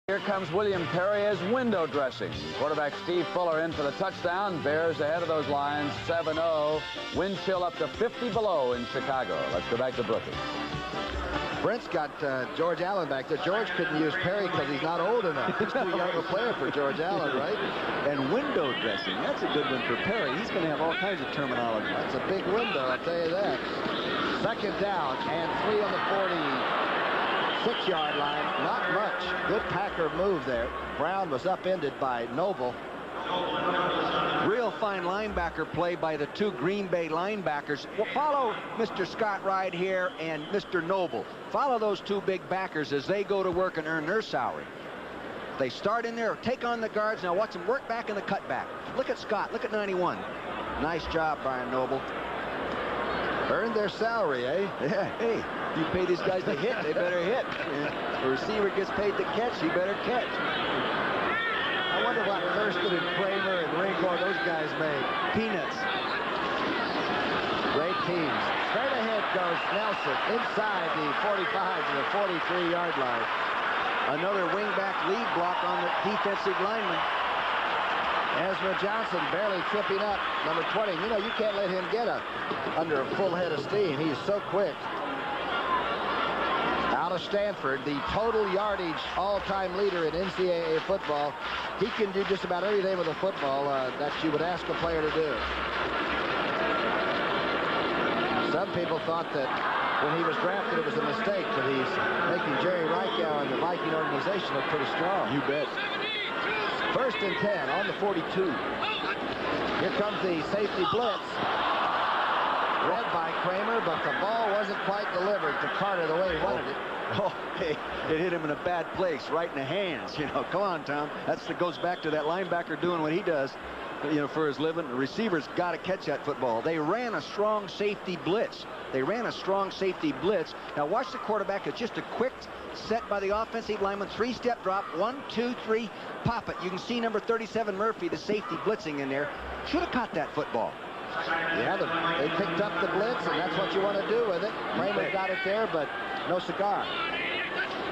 Here comes William Perry as window dressing. Quarterback Steve Fuller in for the touchdown. Bears ahead of those lines, 7-0. Wind chill up to 50 below in Chicago. Let's go back to Brookie. Brent's got George Allen back there. George couldn't use Perry because he's not old enough. He's too young a player for George Allen, right? And window dressing, that's a good one for Perry. He's going to have all kinds of terminology. That's a big window, I'll tell you that. Second down and 3 on the 46-yard line. Not much. Good Packer move there. Brown was upended by Noble. Real fine linebacker play by the two Green Bay linebackers. Well, follow Mr. Scott right here and Mr. Noble. Follow those two big backers as they go to work and earn their salary. They start in there, take on the guards. Now watch them work back in the cutback. Look at Scott. Look at 91. Nice job, Brian Noble. Earned their salary, eh? Yeah. Hey, you pay these guys to hit, they better hit. The receiver gets paid to catch, he better catch. I wonder what Thurston and Kramer and Ringo, those guys made. Peanuts. Great teams. Straight ahead goes Nelson inside the 45 to the 43-yard line. Another wingback lead block on the defensive lineman. Ezra Johnson barely tripping up, number 20. You know, you can't let him get under a full head of steam. He's so quick. Out of Stanford, the total yardage all-time leader in NCAA football. He can do just about everything with a football that you would ask a player to do. Some people thought that when he was drafted it was a mistake, but he's making Jerry Reichow and the Viking organization look pretty strong. You bet. First and 10 on the 42. Here comes the safety blitz. Read by Kramer, but the ball wasn't quite delivered to Carter the way he wanted it. Oh, hey, it hit him in a bad place, right in the hands. You know, come on, Tom. That goes back to that linebacker doing what he does, you know, for his living. The receivers got to catch that football. They ran a strong safety blitz. Now watch the quarterback. It's just a quick set by the offensive lineman. 3-step drop. 1, 2, 3. Pop it. You can see number 37 Murphy, the safety, blitzing in there. Should have caught that football. Yeah, they picked up the blitz, and that's what you want to do with it. Kramer got it there, but no cigar.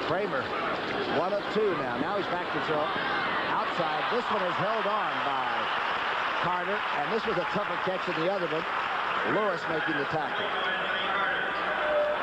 Kramer, 1 of 2 now. Now he's back to throw. Outside. This one is held on by Carter, and this was a tougher catch than the other one. Lewis making the tackle.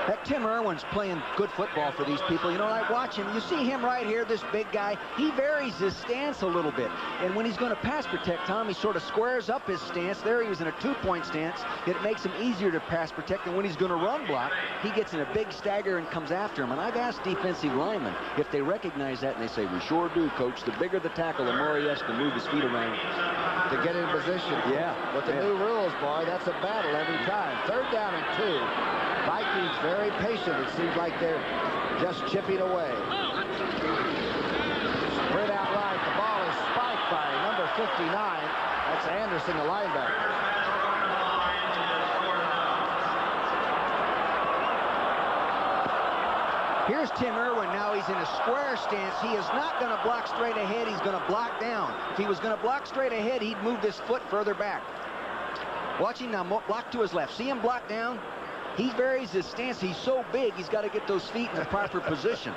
That Tim Irwin's playing good football for these people. You know, I watch him. You see him right here, this big guy. He varies his stance a little bit. And when he's going to pass protect, Tom, he sort of squares up his stance. There he was in a 2-point stance. It makes him easier to pass protect. And when he's going to run block, he gets in a big stagger and comes after him. And I've asked defensive linemen if they recognize that, and they say, we sure do, Coach. The bigger the tackle, the more he has to move his feet around to get in position. Yeah. With the new rules, boy, that's a battle every time. Third down and 2. Vikings very patient. It seems like they're just chipping away. Spread out right. The ball is spiked by number 59. That's Anderson, the linebacker. Here's Tim Irwin. Now he's in a square stance. He is not going to block straight ahead. He's going to block down. If he was going to block straight ahead, he'd move this foot further back. Watch him now block to his left. See him block down? He varies his stance. He's so big, he's got to get those feet in the proper position.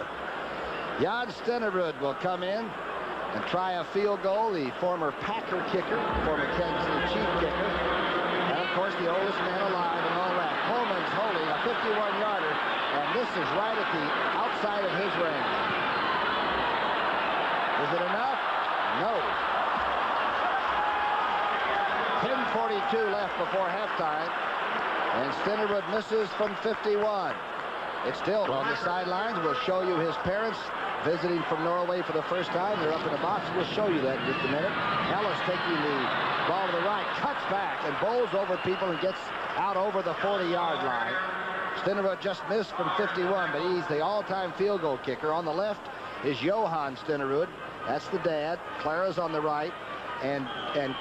Jan Stenerud will come in and try a field goal. The former Packer kicker, former Kansas City Chief kicker. And, of course, the oldest man alive and all that. Coleman's holding a 51-yarder, and this is right at the outside of his range. Is it enough? No. 10:42 left before halftime. And Stenerud misses from 51. It's still on the sidelines. We'll show you his parents visiting from Norway for the first time. They're up in the box. We'll show you that in just a minute. Ellis taking the ball to the right, cuts back and bowls over people and gets out over the 40-yard line. Stenerud just missed from 51, but he's the all-time field goal kicker. On the left is Johan Stenerud. That's the dad. Clara's on the right. And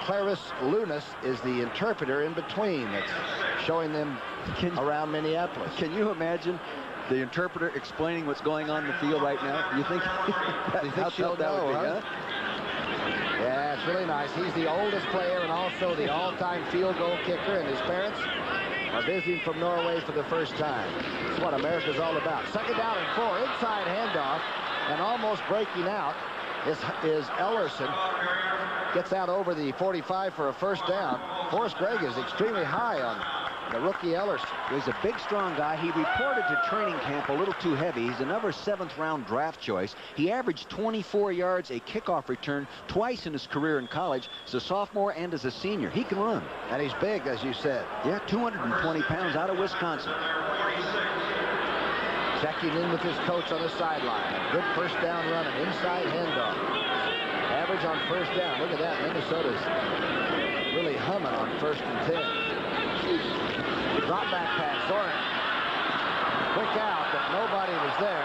Clarice Lunas is the interpreter in between. That's showing them around Minneapolis. Can you imagine the interpreter explaining what's going on in the field right now? You think how tough that would be, huh? Yeah, it's really nice. He's the oldest player and also the all-time field goal kicker, and his parents are visiting from Norway for the first time. That's what America's all about. Second down and 4, inside handoff. And almost breaking out is Ellerson. Gets out over the 45 for a first down. Forrest Gregg is extremely high on the rookie Ellerson. He's a big, strong guy. He reported to training camp a little too heavy. He's another 7th-round draft choice. He averaged 24 yards a kickoff return twice in his career in college, as a sophomore and as a senior. He can run. And he's big, as you said. Yeah, 220 pounds out of Wisconsin. Checking in with his coach on the sideline. A good first down run, an inside handoff. Average on first down. Look at that. Minnesota's really humming on 1st and 10. Drop back pass. Soren. Quick out, but nobody was there.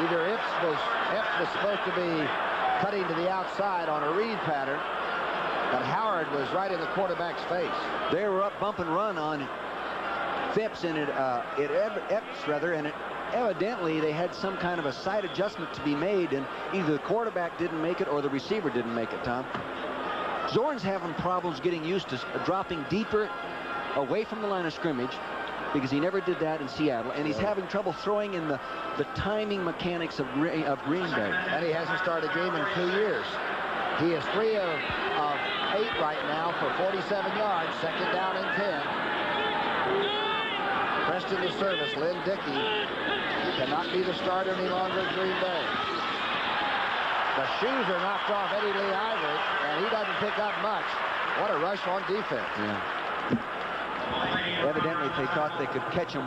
Either Epps was supposed to be cutting to the outside on a read pattern, but Howard was right in the quarterback's face. They were up bump and run on Phipps and Epps rather, and evidently they had some kind of a side adjustment to be made, and either the quarterback didn't make it or the receiver didn't make it, Tom. Zorn's having problems getting used to dropping deeper away from the line of scrimmage, because he never did that in Seattle, and he's having trouble throwing in the timing mechanics of Green Bay. And he hasn't started a game in 2 years. He is 3 of 8 right now for 47 yards. 2nd down and 10. Preston to service. Lynn Dickey cannot be the starter any longer at Green Bay. The shoes are knocked off Eddie Lee Ivory, and he doesn't pick up much. What a rush on defense. Yeah. Evidently, they thought they could catch him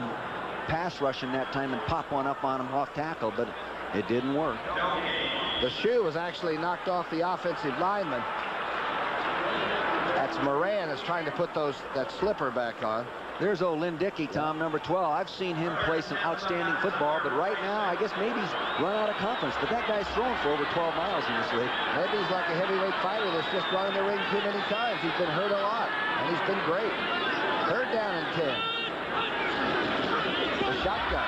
pass rushing that time and pop one up on him off tackle, but it didn't work. The shoe was actually knocked off the offensive lineman. That's Moran is trying to put that slipper back on. There's old Lynn Dickey, Tom, number 12. I've seen him play some outstanding football, but right now, I guess maybe he's run out of confidence. But that guy's thrown for over 12 miles in this league. Maybe he's like a heavyweight fighter that's just run in the ring too many times. He's been hurt a lot, and he's been great. 3rd down and 10. The shotgun.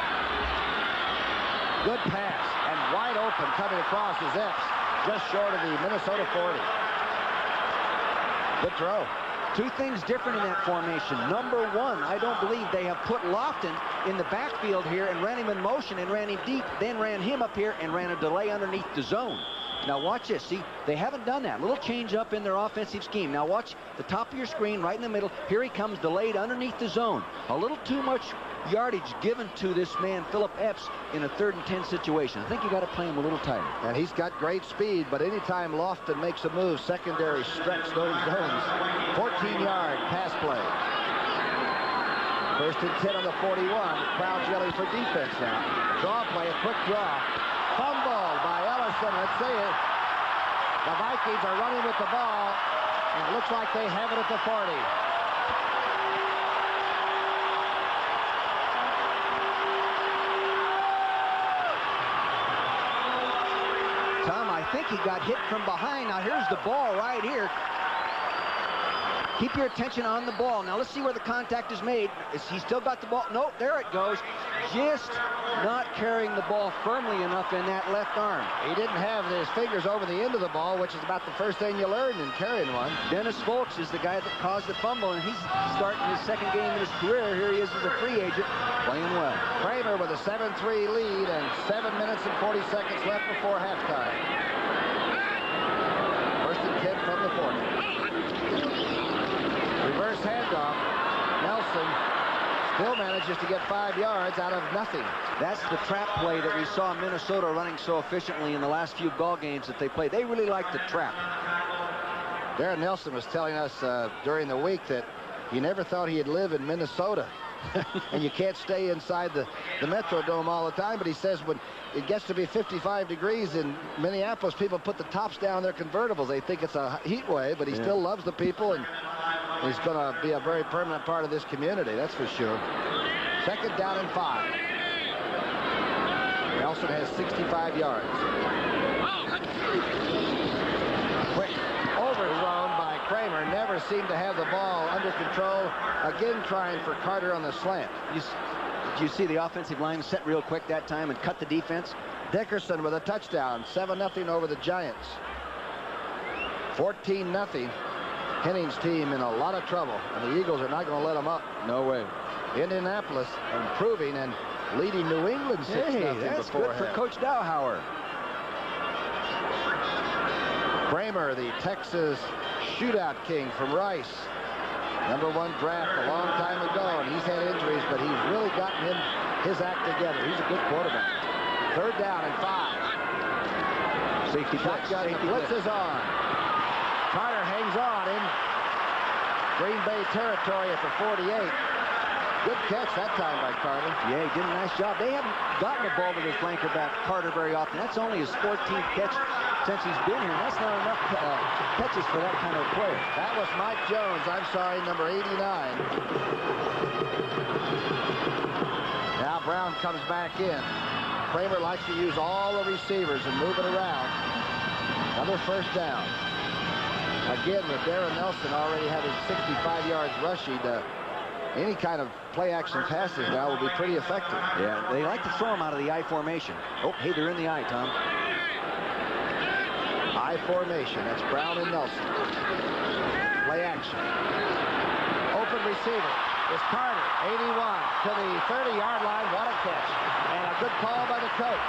Good pass, and wide open coming across is Epps, just short of the Minnesota 40. Good throw. 2 things different in that formation. Number 1, I don't believe they have put Lofton in the backfield here and ran him in motion and ran him deep, then ran him up here and ran a delay underneath the zone. Now watch this. See, they haven't done that. Little change up in their offensive scheme. Now watch the top of your screen right in the middle. Here he comes delayed underneath the zone. A little too much yardage given to this man, Philip Epps, in a 3rd and 10 situation. I think you got to play him a little tighter. And he's got great speed, but anytime Lofton makes a move, secondary stretch those zones. 14-yard pass play. 1st and 10 on the 41. Crowd's yelling for defense now. Draw play, a quick draw. Fumble by Ellison. Let's see it. The Vikings are running with the ball, and it looks like they have it at the 40. Tom, I think he got hit from behind. Now here's the ball right here. Keep your attention on the ball. Now let's see where the contact is made. Is he still got the ball? No, there it goes. Just not carrying the ball firmly enough in that left arm. He didn't have his fingers over the end of the ball, which is about the first thing you learn in carrying one. Dennis Folks is the guy that caused the fumble, and he's starting his 2nd game in his career. Here he is as a free agent, playing well. Kramer with a 7-3 lead and 7 minutes and 40 seconds left before halftime. 1st and 10 from the 40. Reverse handoff. Nelson still manages to get 5 yards out of nothing. That's the trap play that we saw Minnesota running so efficiently in the last few ball games that they played. They really like the trap. Darren Nelson was telling us during the week that he never thought he'd live in Minnesota. And you can't stay inside the Metrodome all the time, but he says when it gets to be 55 degrees in Minneapolis, people put the tops down their convertibles. They think it's a heat wave, but he still loves the people, and he's going to be a very permanent part of this community, that's for sure. 2nd down and 5. Nelson has 65 yards. Quick overthrown by Kramer. Never seemed to have the ball under control. Again trying for Carter on the slant. Did you see the offensive line set real quick that time and cut the defense? Dickerson with a touchdown. 7-0 over the Giants. 14-0. Henning's team in a lot of trouble, and the Eagles are not going to let them up. No way. Indianapolis improving and leading New England 6-0 Hey, that's before good for half. Coach Dowhauer. Kramer, the Texas shootout king from Rice. #1 draft a long time ago, and he's had injuries, but he's really gotten his act together. He's a good quarterback. 3rd down and 5. Safety blitz. Shotgun, the blitz is on. Carter hangs on in Green Bay territory at the 48. Good catch that time by Carter. Yeah, he did a nice job. They haven't gotten the ball to their flanker back, Carter, very often. That's only his 14th catch since he's been here. That's not enough catches for that kind of player. That was Mike Jones. I'm sorry, number 89. Now Brown comes back in. Kramer likes to use all the receivers and move it around. Another 1st down. Again, with Darren Nelson already having 65 yards rushing, any kind of play-action passes now will be pretty effective. Yeah, they like to throw them out of the I formation. Oh, hey, they're in the I, Tom. I formation. That's Brown and Nelson. Play action. Open receiver. It's Carter, 81, to the 30-yard line. What a catch. And a good call by the coach.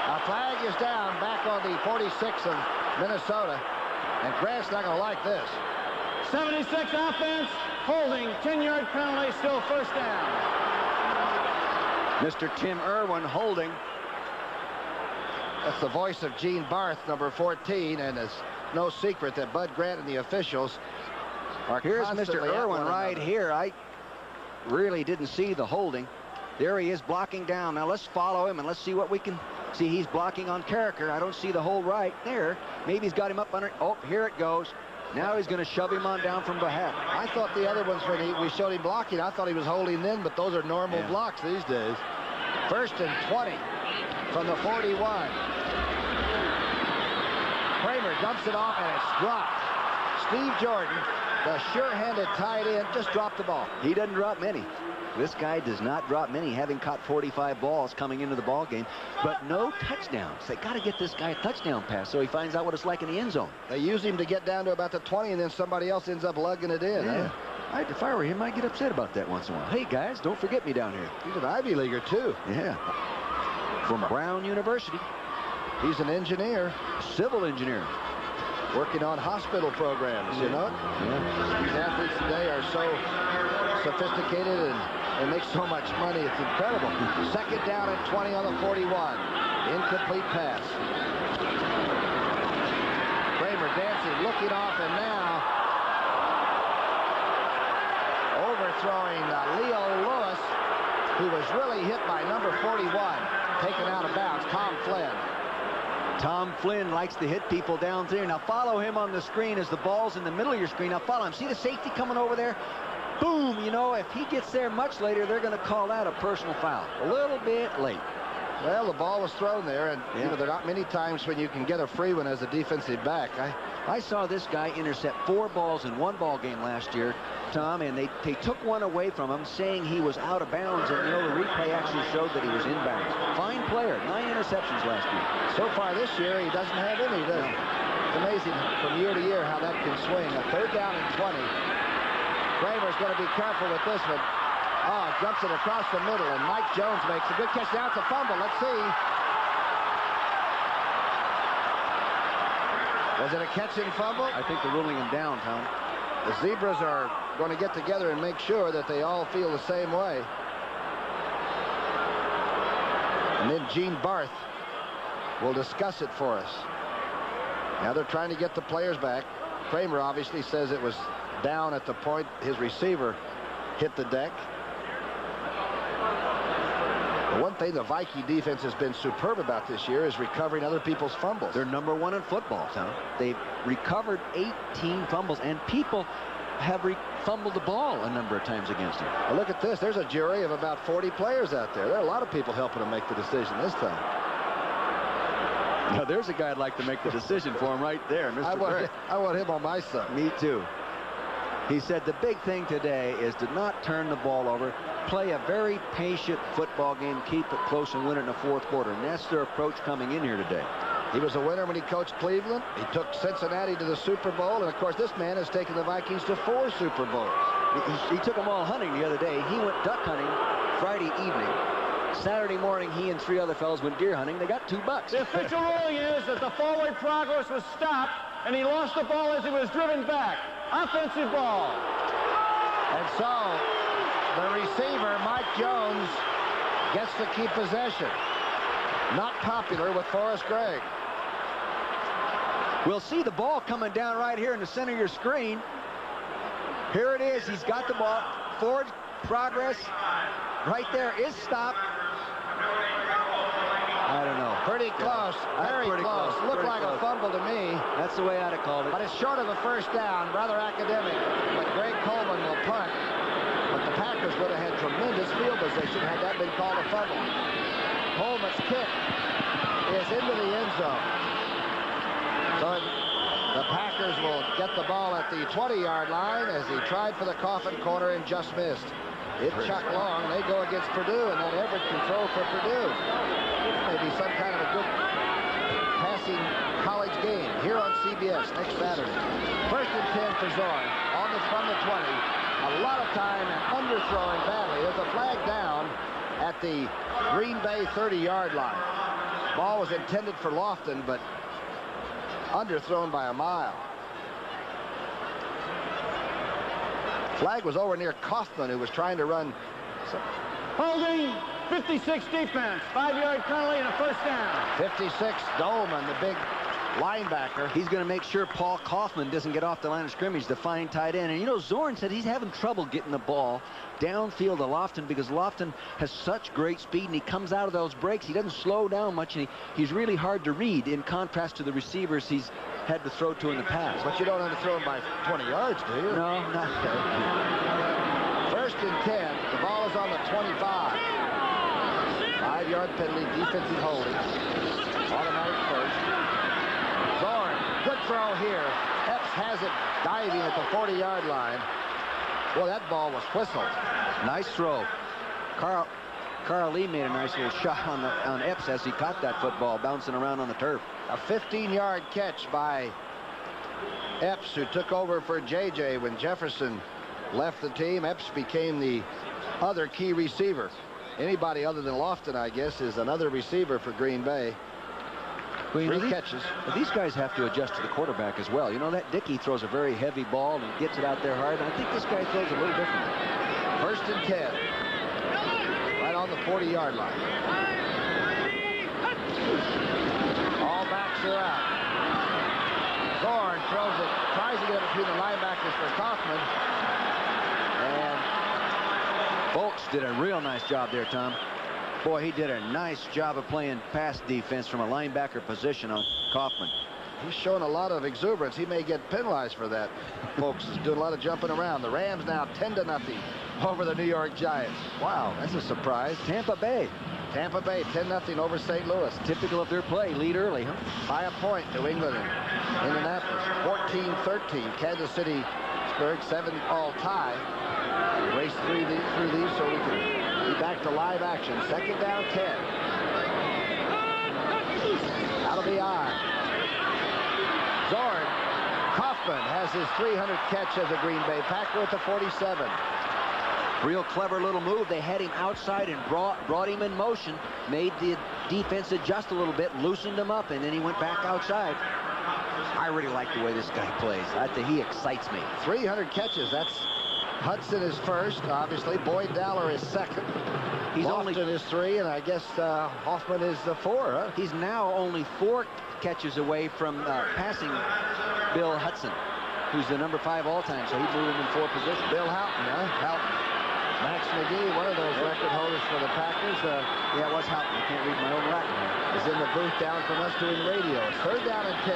A flag is down back on the 46 of Minnesota. And Grant's not going to like this. 76 offense, holding, 10-yard penalty, still 1st down. Mr. Tim Irwin holding. That's the voice of Gene Barth, number 14, and it's no secret that Bud Grant and the officials are Here's Mr. constantly at Irwin one right another. here. I really didn't see the holding. There he is blocking down. Now let's follow him and let's see what we can see. He's blocking on Carricker. I don't see the hold right there. Maybe he's got him up under. Oh, here it goes. Now he's going to shove him on down from behind. I thought the other ones, when we showed him blocking, I thought he was holding in, but those are normal blocks these days. 1st and 20 from the 41. Kramer dumps it off, and it's dropped. Steve Jordan, the sure-handed tight end, just dropped the ball. He doesn't drop many. This guy does not drop many, having caught 45 balls coming into the ball game, but no touchdowns. They got to get this guy a touchdown pass so he finds out what it's like in the end zone. They use him to get down to about the 20, and then somebody else ends up lugging it in. Yeah. If I were him, I'd get upset about that once in a while. Hey, guys, don't forget me down here. He's an Ivy Leaguer, too. Yeah. From Brown University. He's an engineer. Civil engineer. Working on hospital programs, you know? Yeah. These athletes today are so sophisticated and they make so much money. It's incredible. 2nd down and 20 on the 41. Incomplete pass. Kramer dancing, looking off, and now overthrowing Leo Lewis, who was really hit by number 41, taken out of bounds, Tom Flynn. Tom Flynn likes to hit people down there. Now follow him on the screen as the ball's in the middle of your screen. Now follow him. See the safety coming over there? Boom! You know, if he gets there much later, they're going to call that a personal foul. A little bit late. Well, the ball was thrown there, and you know, there are not many times when you can get a free one as a defensive back. I saw this guy intercept 4 balls in one ball game last year, Tom, and they took one away from him, saying he was out of bounds, and you know, the replay actually showed that he was inbounds. Fine player, 9 interceptions last year. So far this year, he doesn't have any, does he? It's amazing from year to year how that can swing. A 3rd down and 20. Kramer's going to be careful with this one. Oh, jumps it across the middle, and Mike Jones makes a good catch. Now it's a fumble. Let's see. Was it a catch and fumble? I think they're ruling him down, Tom. The Zebras are going to get together and make sure that they all feel the same way. And then Gene Barth will discuss it for us. Now they're trying to get the players back. Kramer obviously says it was down at the point his receiver hit the deck. The one thing the Viking defense has been superb about this year is recovering other people's fumbles. They're #1 in football, Tom. They've recovered 18 fumbles, and people have fumbled the ball a number of times against them. Well, look at this. There's a jury of about 40 players out there. There are a lot of people helping them make the decision this time. Now, there's a guy I'd like to make the decision for him right there, Mr. Burke. I want him on my side. Me too. He said the big thing today is to not turn the ball over, play a very patient football game, keep it close and win it in the 4th quarter. And that's their approach coming in here today. He was a winner when he coached Cleveland. He took Cincinnati to the Super Bowl. And, of course, this man has taken the Vikings to 4 Super Bowls. He took them all hunting the other day. He went duck hunting Friday evening. Saturday morning, he and 3 other fellows went deer hunting. They got $2. The official ruling is that the forward progress was stopped, and he lost the ball as he was driven back. Offensive ball. And so the receiver, Mike Jones, gets to keep possession. Not popular with Forrest Gregg. We'll see the ball coming down right here in the center of your screen. Here it is. He's got the ball. Forward progress right there is stopped. I don't know. Pretty close. Very close. Looked like a fumble to me. That's the way I'd have called it. But it's short of a first down. Rather academic. But Greg Coleman will punt. But the Packers would have had tremendous field position had that been called a fumble. Coleman's kick is into the end zone. So the Packers will get the ball at the 20-yard line as he tried for the coffin corner and just missed. It's Chuck Long. They go against Purdue, and that Everett control for Purdue. Maybe some kind of a good passing college game here on CBS next Saturday. 1st and 10 for Zorn from the 20. A lot of time and underthrowing badly. There's a flag down at the Green Bay 30-yard line. Ball was intended for Lofton, but underthrown by a mile. Flag was over near Kaufman, who was trying to run. Holding, 56 defense, 5-yard penalty and a first down. 56 Dolman, the big linebacker. He's going to make sure Paul Kaufman doesn't get off the line of scrimmage, the fine tight end. And you know, Zorn said he's having trouble getting the ball downfield to Lofton because Lofton has such great speed, and he comes out of those breaks. He doesn't slow down much, and he's really hard to read in contrast to the receivers he's had to throw to in the past. But you don't underthrow him by 20 yards, do you? No, not that. 1st and 10. The ball is on the 25. 5-yard penalty, defensive holding. Automatic first. Zorn, good throw here. Epps has it diving at the 40-yard line. Well, that ball was whistled. Nice throw. Carl Lee made a nice little shot on Epps as he caught that football bouncing around on the turf. A 15-yard catch by Epps, who took over for J.J. when Jefferson left the team. Epps became the other key receiver. Anybody other than Lofton, I guess, is another receiver for Green Bay. Well, 3 catches. These guys have to adjust to the quarterback as well. You know, that Dickey throws a very heavy ball and gets it out there hard. I think this guy throws a little differently. 1st and 10. Right on the 40-yard line. All backs are out. Zorn throws it, tries to get it between the linebackers for Kaufman. And Folks did a real nice job there, Tom. Boy, he did a nice job of playing pass defense from a linebacker position on Kaufman. he's showing a lot of exuberance. He may get penalized for that. Folks is doing a lot of jumping around. The Rams now 10-0 over the New York Giants. Wow, that's a surprise. Tampa Bay 10-0 over St. Louis. Typical of their play. Lead early, huh? By a point, New England and Indianapolis. 14-13. Kansas City, Pittsburgh, 7-all tie. Race through these so we can be back to live action. 2nd down, 10. Out of the eye. Zorn. Kaufman has his 300th catch as a Green Bay Packer at the 47. Real clever little move. They had him outside and brought him in motion, made the defense adjust a little bit, loosened him up, and then he went back outside. I really like the way this guy plays. I think he excites me. 300 catches. That's Hudson is first, obviously. Boyd Dowler is second. Lofton is 3, and I guess Hoffman is 4, huh? He's now only 4 catches away from passing Bill Hudson, who's the number 5 all-time, so he's moving in 4 positions. Bill Houghton, huh? Houghton. Max McGee, one of those record holders for the Packers. Yeah, it was Houghton. I can't read my own record. Is in the booth down from us doing radio. It's 3rd down and 10.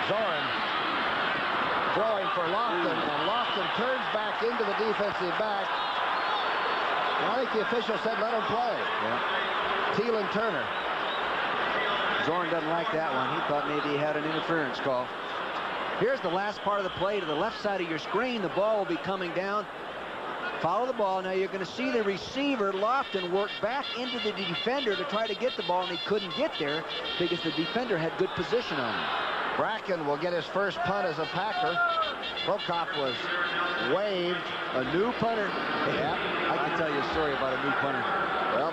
Zorn throwing for Lofton, and Lofton turns back into the defensive back. And I think the official said let him play. Yeah. Thielen Turner. Zorn doesn't like that one. He thought maybe he had an interference call. Here's the last part of the play to the left side of your screen. The ball will be coming down. Follow the ball. Now you're going to see the receiver, Lofton, work back into the defender to try to get the ball, and he couldn't get there because the defender had good position on him. Bracken will get his first punt as a Packer. Prokop was waived, A new punter. Yeah. I can tell you a story about a new punter. Well,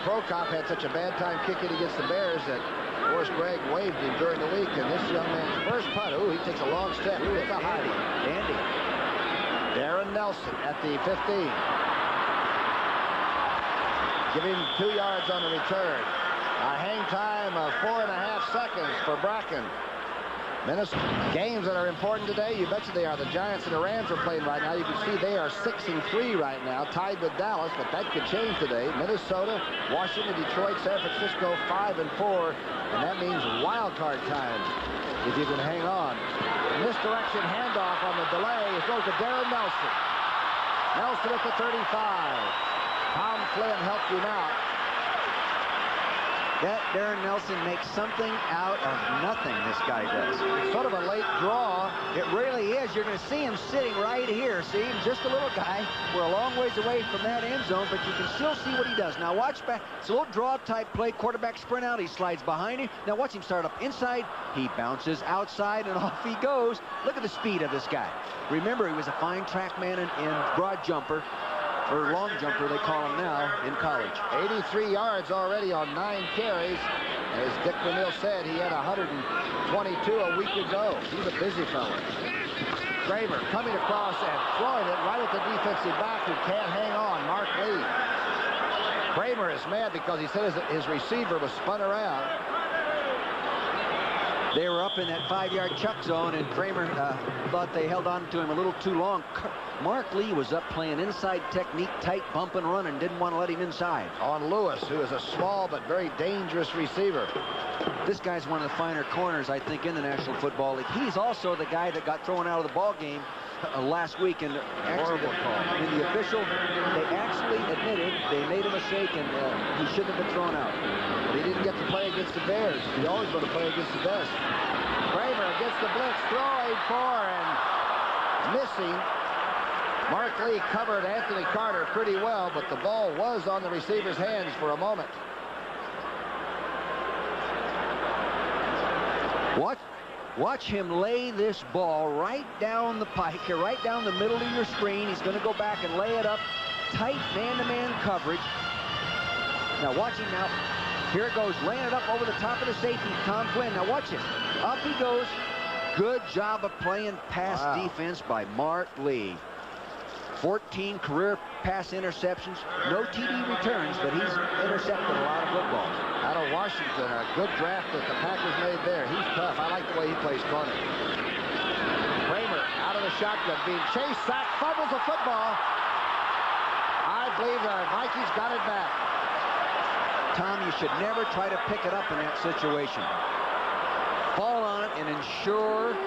Prokop had such a bad time kicking against the Bears that Forrest Gregg waived him during the week, and this young man's first punt, he takes a long step. It's a high one. Dandy. Darren Nelson at the 15. Giving 2 yards on the return. A hang time of 4.5 seconds for Bracken. Minnesota games that are important today, you betcha they are. The Giants and the Rams are playing right now. You can see they are 6-3 right now, tied with Dallas, but that could change today. Minnesota, Washington, Detroit, San Francisco, 5-4, and that means wild card time if you can hang on. Misdirection handoff on the delay. It goes to Darren Nelson. Nelson at the 35. Tom Flynn helped him out. That Darren Nelson makes something out of nothing, this guy does. It's sort of a late draw. It really is. You're going to see him sitting right here. See, he's just a little guy. We're a long ways away from that end zone, but you can still see what he does. Now watch back. It's a little draw-type play. Quarterback sprint out. He slides behind him. Now watch him start up inside. He bounces outside, and off he goes. Look at the speed of this guy. Remember, he was a fine track man and broad jumper. Or long jumper, they call him now, in college. 83 yards already on 9 carries. As Dick Vermeil said, he had 122 a week ago. He's a busy fellow. Kramer coming across and throwing it right at the defensive back who can't hang on, Mark Lee. Kramer is mad because he said his receiver was spun around. They were up in that 5-yard chuck zone, and Kramer thought they held on to him a little too long. Mark Lee was up playing inside technique, tight bump and run, and didn't want to let him inside. On Lewis, who is a small but very dangerous receiver. This guy's one of the finer corners, I think, in the National Football League. He's also the guy that got thrown out of the ball game last week. And actually, in the official, they actually admitted they made a mistake, and he shouldn't have been thrown out. But he didn't get to play against the Bears. He's always going to play against the best. Kramer gets the blitz, throwing for and missing. Mark Lee covered Anthony Carter pretty well, but the ball was on the receiver's hands for a moment. Watch him lay this ball right down the pike here, right down the middle of your screen. He's going to go back and lay it up. Tight man-to-man coverage. Now watch him now. Here it goes, laying it up over the top of the safety, Tom Flynn. Now watch this. Up he goes. Good job of playing pass defense by Mark Lee. 14 career pass interceptions, no TD returns, but he's intercepted a lot of footballs. Out of Washington, a good draft that the Packers made there. He's tough. I like the way he plays corner. Kramer out of the shotgun, being chased, sacked, fumbles the football. I believe the Vikings got it back. Tom, you should never try to pick it up in that situation. Fall on it and ensure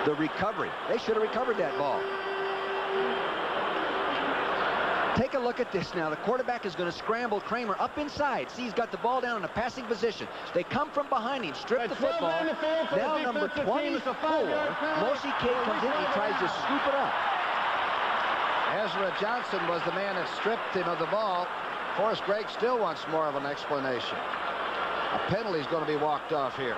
the recovery. They should have recovered that ball. Take a look at this now. The quarterback is going to scramble Kramer up inside. See, he's got the ball down in a passing position. They come from behind him, strip the football. Now number 24, Moshi K comes in. He tries to scoop it up. Ezra Johnson was the man that stripped him of the ball. Forrest Gregg still wants more of an explanation. A penalty is going to be walked off here.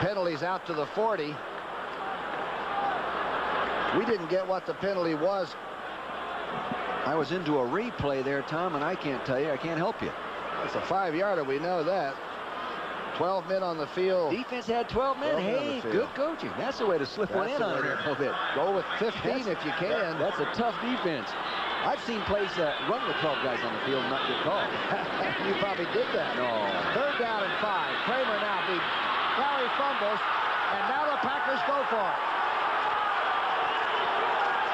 Penalties out to the 40. We didn't get what the penalty was. I was into a replay there, Tom, and I can't tell you. I can't help you. It's a 5-yarder. We know that. 12 men on the field. Defense had 12 men. Hey, good coaching. That's the way to slip one in on it a little bit. Go with 15 if you can. That's a tough defense. I've seen plays run with 12 guys on the field and not get called. You probably did that. No. 3rd down and 5. Kramer now beat. Valley fumbles, and now the Packers go for it.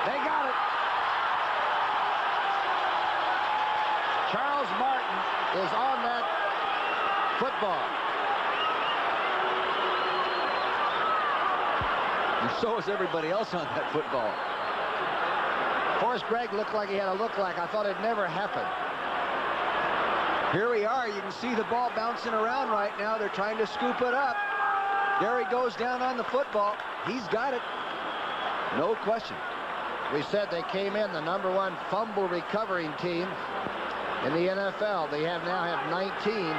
They got it. Charles Martin is on that football. And so is everybody else on that football. Forrest Gregg looked like he had a look like I thought it'd never happen. Here we are. You can see the ball bouncing around right now. They're trying to scoop it up. There he goes down on the football. He's got it. No question. We said they came in the #1 fumble recovering team in the NFL. They now have 19.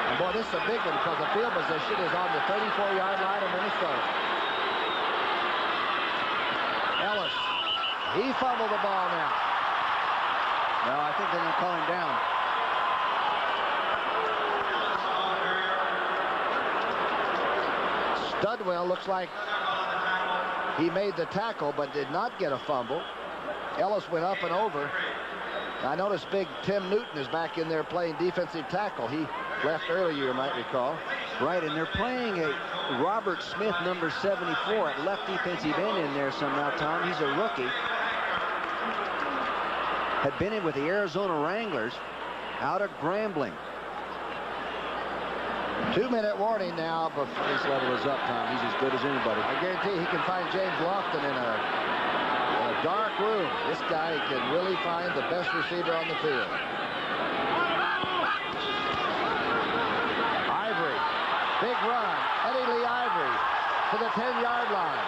And boy, this is a big one because the field position is on the 34-yard line of Minnesota. Ellis, he fumbled the ball now. No, I think they're going to call him down. Studwell looks like he made the tackle but did not get a fumble. Ellis went up and over. I noticed big Tim Newton is back in there playing defensive tackle. He left earlier, you might recall. Right, and they're playing a Robert Smith, number 74, at left defensive end in there somehow, Tom. He's a rookie. Had been in with the Arizona Wranglers out of Grambling. 2-minute warning now. But this level is up, Tom. He's as good as anybody. I guarantee he can find James Lofton in a dark room. This guy can really find the best receiver on the field. Ivory, big run. Eddie Lee Ivory to the 10-yard line.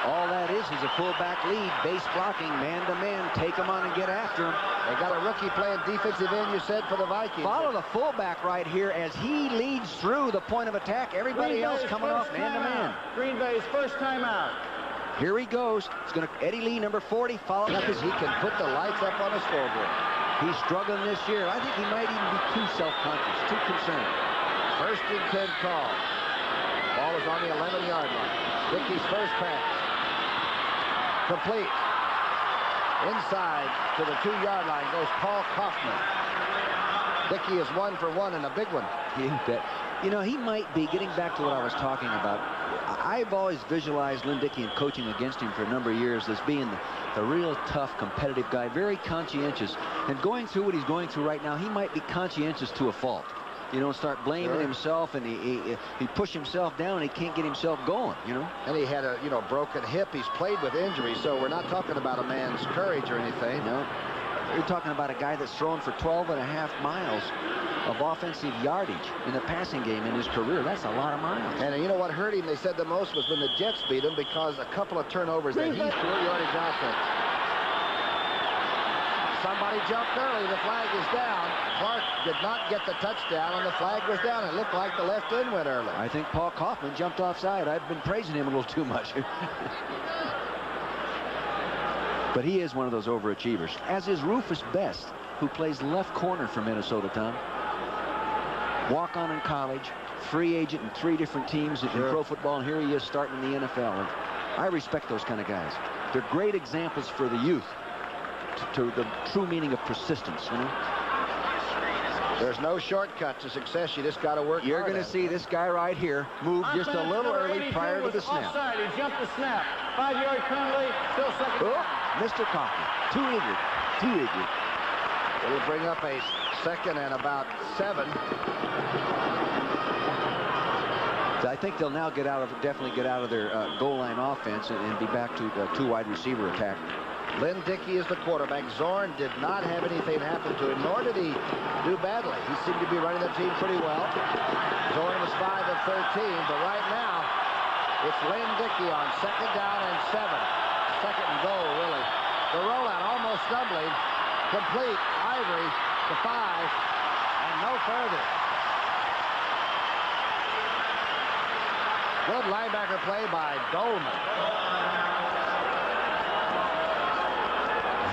All that is a fullback lead, base blocking, man-to-man. Take him on and get after him. They got a rookie playing defensive end, you said, for the Vikings. Follow the fullback right here as he leads through the point of attack. Everybody else coming off man-to-man. Green Bay's first time out. Here he goes. It's going to Eddie Lee, number 40, follow up as He can put the lights up on a scoreboard. he's struggling this year. I think he might even be too self-conscious, too concerned. First and 10 call. Ball is on the 11-yard line. Dickey's first pass. Complete. Inside to the 2-yard line goes Paul Kaufman. Dickey is 1 for 1 and a big one. You bet. You know, he might be, getting back to what I was talking about, I've always visualized Lynn Dickey and coaching against him for a number of years as being the real tough, competitive guy, very conscientious. And going through what he's going through right now, he might be conscientious to a fault. You know, start blaming himself, and he push himself down, and he can't get himself going, you know. And he had a, broken hip. He's played with injuries, so we're not talking about a man's courage or anything. No. You're talking about a guy that's thrown for 12.5 miles of offensive yardage in the passing game in his career. That's a lot of miles. And you know what hurt him, they said the most, was when the Jets beat him, because a couple of turnovers that he threw yardage offense. Somebody jumped early. The flag is down. Clark did not get the touchdown, and the flag was down. It looked like the left end went early. I think Paul Kaufman jumped offside. I've been praising him a little too much. But he is one of those overachievers, as is Rufus Best, who plays left corner for Minnesota, Tom. Walk-on in college, free agent in 3 different teams in pro football, and here he is starting in the NFL. And I respect those kind of guys. They're great examples for the youth, to the true meaning of persistence, you know. There's no shortcut to success. You just got to work hard. You're going to see this guy right here move just a little early prior to the snap. Offside. He jumped the snap. 5-yard penalty. Still second down. Mr. Kaufman, too eager. It'll bring up a 2nd and about 7. So I think they'll now definitely get out of their goal line offense and be back to a 2 wide receiver attack. Lynn Dickey is the quarterback. Zorn did not have anything happen to him, nor did he do badly. He seemed to be running the team pretty well. Zorn was 5 of 13, but right now it's Lynn Dickey on 2nd down and 7. 2nd and goal, really. The rollout almost stumbling. Complete. Ivory to 5 and no further. Good linebacker play by Dolman.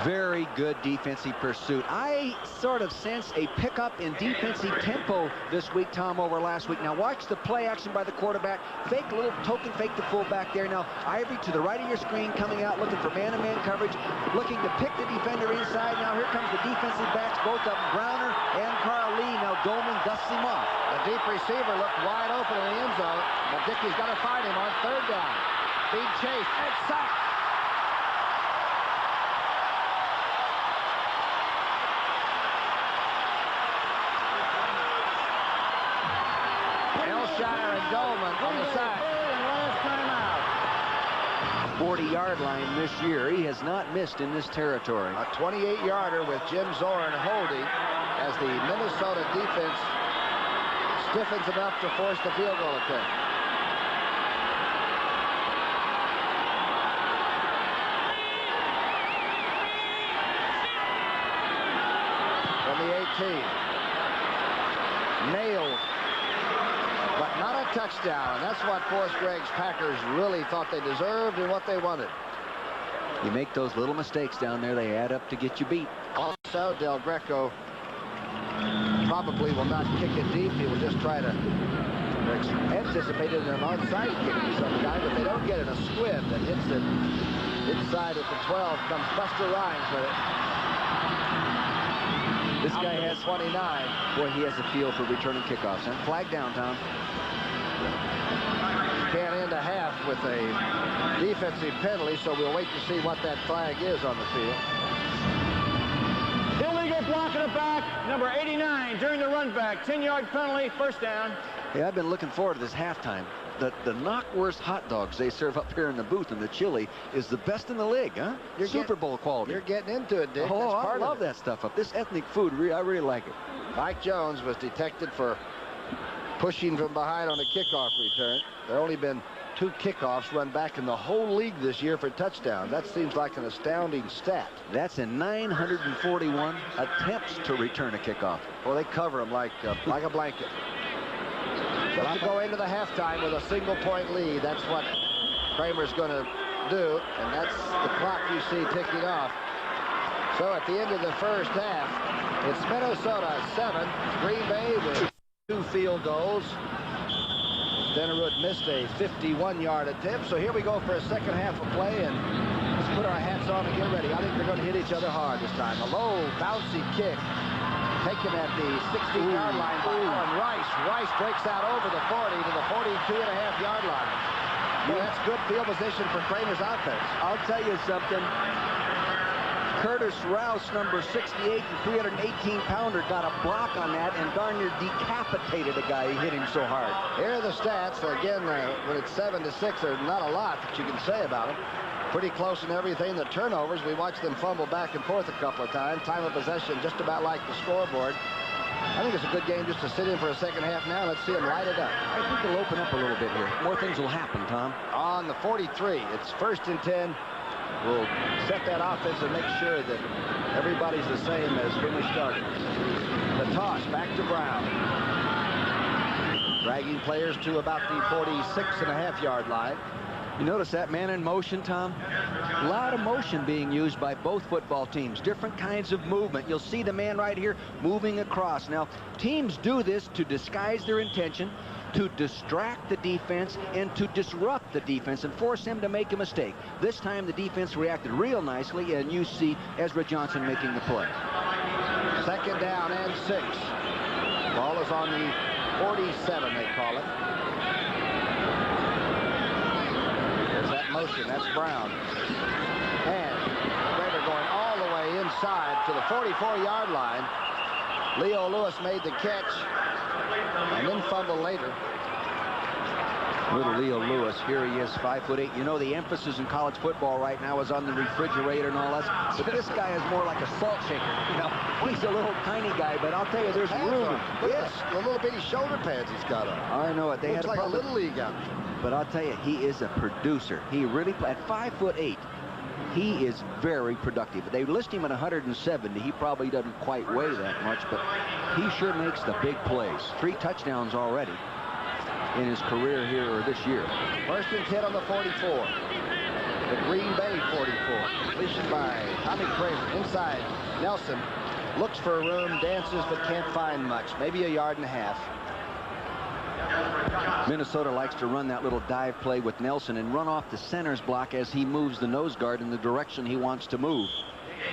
Very good defensive pursuit. I sort of sense a pickup in defensive tempo this week, Tom, over last week. Now watch the play action by the quarterback. Fake, a little token fake the fullback there. Now Ivory to the right of your screen, coming out looking for man-to-man coverage, looking to pick the defender inside. Now here comes the defensive backs, both of them, Browner and Carl Lee. Now Dolman dusts him off. The deep receiver looked wide open in the end zone, but Dickey's got to find him on 3rd down. Being chased and sacked. Shire and Dolman on the sack. 40-yard line this year. He has not missed in this territory. A 28-yarder with Jim Zorn holding as the Minnesota defense stiffens enough to force the field goal attempt. From the 18. Nailed touchdown. That's what Forrest Gregg's Packers really thought they deserved and what they wanted. You make those little mistakes down there, they add up to get you beat. Also, Del Greco probably will not kick it deep. He will just try to anticipate an onside kick of some kind, but they don't get it. A squib that hits it inside at the 12. Comes Buster Rhymes with it. This guy has 29. Boy, he has a feel for returning kickoffs. And flag down, Tom. Can't end a half with a defensive penalty, so we'll wait to see what that flag is on the field. Illegal block in the back, number 89 during the run back. 10-yard penalty, first down. Hey, I've been looking forward to this halftime. The knockwurst hot dogs they serve up here in the booth and the chili is the best in the league, huh? Super Bowl quality. You're getting into it, Dick. Oh, That's I love that stuff up. This ethnic food, I really like it. Mike Jones was detected for pushing from behind on a kickoff return. There have only been 2 kickoffs run back in the whole league this year for touchdowns. That seems like an astounding stat. That's in 941 attempts to return a kickoff. Well, they cover them like a blanket. Just to go into the halftime with a single-point lead, that's what Kramer's going to do, and that's the clock you see ticking off. So at the end of the first half, it's Minnesota 7, Green Bay with 2 field goals. Stenerud missed a 51-yard attempt, so here we go for a second half of play, and let's put our hats on and get ready. I think they're going to hit each other hard this time. A low, bouncy kick taken at the 16-yard line by Owen Rice. Rice breaks out over the 40 to the 42.5-yard line. Well, that's good field position for Kramer's offense. I'll tell you something. Curtis Rouse, number 68, the 318-pounder, got a block on that and darn near decapitated a guy. He hit him so hard. Here are the stats. Again, when it's 7-6, there's not a lot that you can say about him. Pretty close in everything. The turnovers, we watched them fumble back and forth a couple of times. Time of possession just about like the scoreboard. I think it's a good game just to sit in for a second half now. Let's see them light it up. I think they'll open up a little bit here. More things will happen, Tom. On the 43, it's 1st and 10. We'll set that offense and make sure that everybody's the same as when we started. The toss back to Brown. Dragging players to about the 46.5-yard line. You notice that man in motion, Tom? A lot of motion being used by both football teams. Different kinds of movement. You'll see the man right here moving across. Now, teams do this to disguise their intention, to distract the defense, and to disrupt the defense and force them to make a mistake. This time, the defense reacted real nicely, and you see Ezra Johnson making the play. 2nd down and 6. Ball is on the 47, they call it. Motion. That's Brown. And Kramer going all the way inside to the 44-yard line. Leo Lewis made the catch and then fumbled later. Little Leo Lewis, here he is, 5'8". You know, the emphasis in college football right now is on the refrigerator and all that. But this guy is more like a salt shaker. You know, he's a little tiny guy, but I'll tell you, there's room. Yes, the little bitty shoulder pads he's got on. I know it. They looks had like a little league out. But I'll tell you, he is a producer. He really, at 5'8", he is very productive. They list him at 170. He probably doesn't quite weigh that much, but he sure makes the big plays. 3 touchdowns already in his career here or this year. 1st and 10 on the 44. The Green Bay 44. Completion by Tommy Kramer. Inside, Nelson looks for a room, dances, but can't find much. Maybe a yard and a half. Minnesota likes to run that little dive play with Nelson and run off the center's block as he moves the nose guard in the direction he wants to move,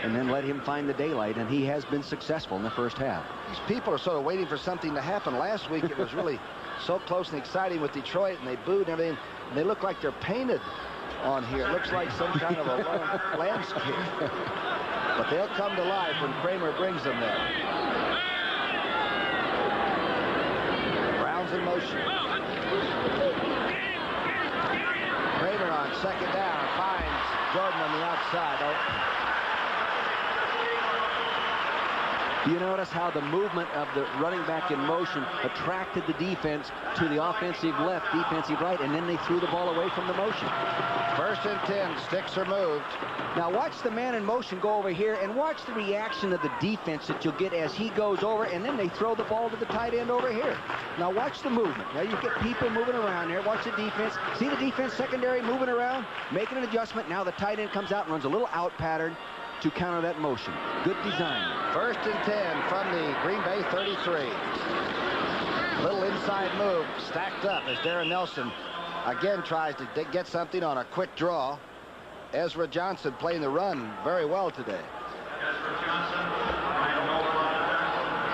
and then let him find the daylight, and he has been successful in the first half. These people are sort of waiting for something to happen. Last week it was really so close and exciting with Detroit, and they booed and everything, and they look like they're painted on here. It looks like some kind of a landscape. But they'll come to life when Kramer brings them there. Brown's in motion. Kramer on 2nd down finds Jordan on the outside. You notice how the movement of the running back in motion attracted the defense to the offensive left, defensive right, and then they threw the ball away from the motion. 1st and 10, sticks are moved. Now watch the man in motion go over here, and watch the reaction of the defense that you'll get as he goes over, and then they throw the ball to the tight end over here. Now watch the movement. Now you get people moving around there. Watch the defense. See the defense secondary moving around, making an adjustment. Now the tight end comes out and runs a little out pattern to counter that motion. Good design. 1st and 10 from the Green Bay 33. Little inside move stacked up as Darren Nelson again tries to get something on a quick draw. Ezra Johnson playing the run very well today.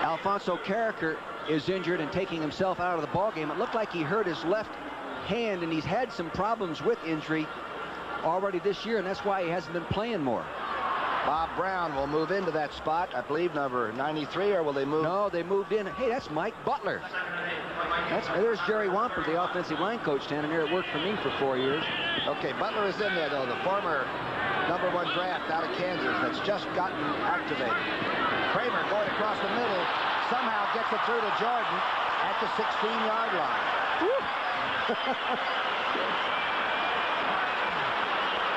Alfonso Carricker is injured and taking himself out of the ball game. It looked like he hurt his left hand, and he's had some problems with injury already this year, and that's why he hasn't been playing more. Bob Brown will move into that spot, I believe, number 93, or will they move? No, they moved in. Hey, that's Mike Butler. There's Jerry Wamper, the offensive line coach, standing there. It worked for me for 4 years. Okay, Butler is in there, though, the former #1 draft out of Kansas that's just gotten activated. Kramer going across the middle, somehow gets it through to Jordan at the 16-yard line.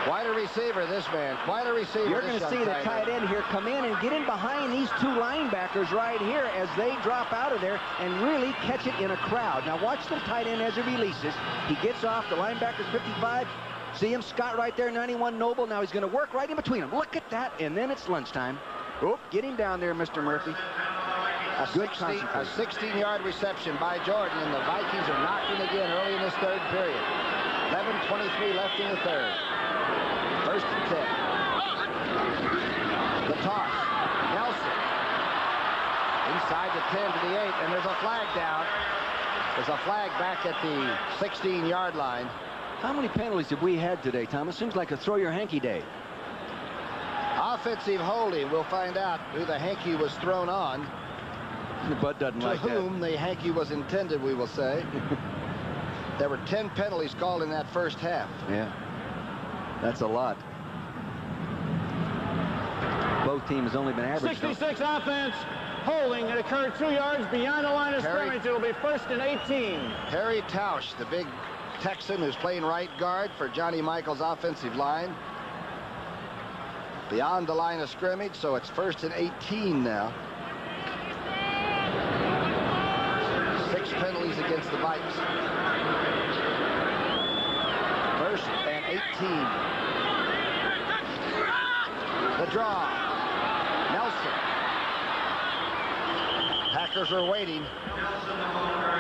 Quite a receiver, this man. Quite a receiver. You're going to see the tight end here come in and get in behind these two linebackers right here as they drop out of there and really catch it in a crowd. Now watch the tight end as he releases. He gets off the linebacker's 55. See him, Scott, right there, 91 Noble. Now he's going to work right in between them. Look at that, and then it's lunchtime. Oh, get him down there, Mr. Murphy. A 16-yard reception by Jordan, and the Vikings are knocking again early in this 3rd period. 11:23 left in the 3rd. 1st and 10. The toss. Nelson. Inside the 10 to the 8, and there's a flag down. There's a flag back at the 16-yard line. How many penalties have we had today, Thomas? Seems like a throw-your-hanky day. Offensive holding. We'll find out who the hanky was thrown on. Bud doesn't like that. To whom the hanky was intended, we will say. There were 10 penalties called in that first half. Yeah. That's a lot. Both teams only been average. 66 offense. Holding. It occurred 2 yards beyond the line of scrimmage. It will be 1st and 18. Harry Tausch, the big Texan who's playing right guard for Johnny Michael's offensive line. Beyond the line of scrimmage, so it's 1st and 18 now. 6 penalties against the Vikes. 1st and 18. The draw. Nelson. Packers are waiting.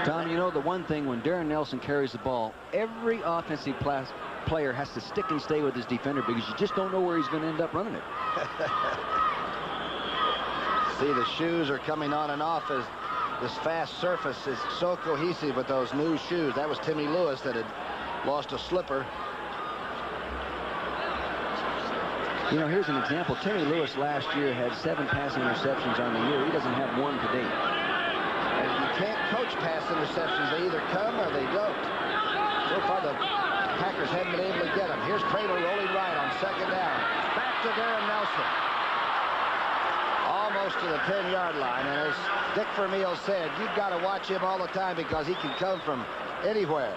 Tom, you know the one thing, when Darren Nelson carries the ball, every offensive player has to stick and stay with his defender because you just don't know where he's going to end up running it. See, the shoes are coming on and off as this fast surface is so cohesive with those new shoes. That was Timmy Lewis that had lost a slipper. You know, here's an example. Timmy Lewis last year had 7 passing interceptions on the year. He doesn't have 1 today. And you can't coach pass interceptions. They either come or they don't. So far, the Packers haven't been able to get them. Here's Kramer rolling right on 2nd down. Back to Darren Nelson. Almost to the 10-yard line. And as Dick Vermeil said, you've got to watch him all the time because he can come from anywhere.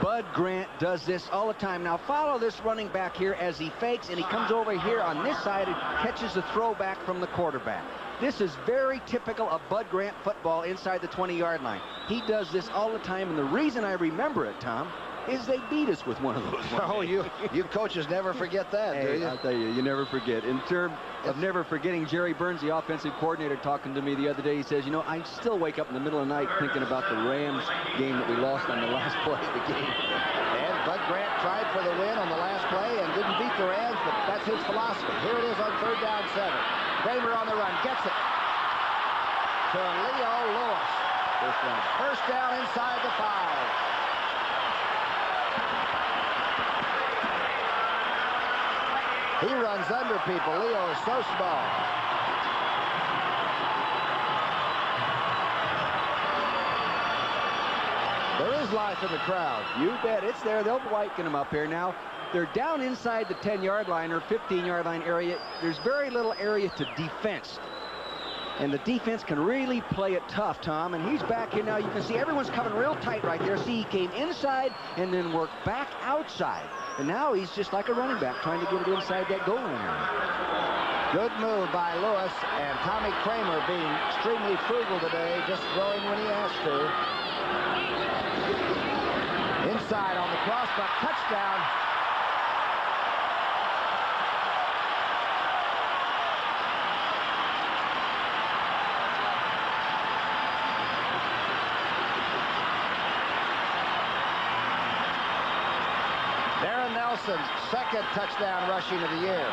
Bud Grant does this all the time. Now follow this running back here as he fakes, and he comes over here on this side and catches the throwback from the quarterback. This is very typical of Bud Grant football inside the 20-yard line. He does this all the time, and the reason I remember it, Tom, is they beat us with one of those. Oh, you coaches never forget that, hey, do you? I'll tell you, you never forget. In terms of never forgetting, Jerry Burns, the offensive coordinator, talking to me the other day, he says, you know, I still wake up in the middle of the night thinking about the Rams game that we lost on the last play of the game. And Bud Grant tried for the win on the last play and didn't beat the Rams, but that's his philosophy. Here it is on 3rd down 7. Kramer on the run, gets it to Leo Lewis. First down inside the 5. He runs under people. Leo is so small. There is life in the crowd. You bet. It's there. They'll liken him up here. Now, they're down inside the 10-yard line or 15-yard line area, there's very little area to defense. And the defense can really play it tough, Tom. And he's back here now. You can see everyone's coming real tight right there. See, he came inside and then worked back outside. And now he's just like a running back trying to get it inside that goal line area. Good move by Lewis, and Tommy Kramer being extremely frugal today, just throwing when he asked to. Inside on the crossbuck, touchdown. Darren Nelson's second touchdown rushing of the year.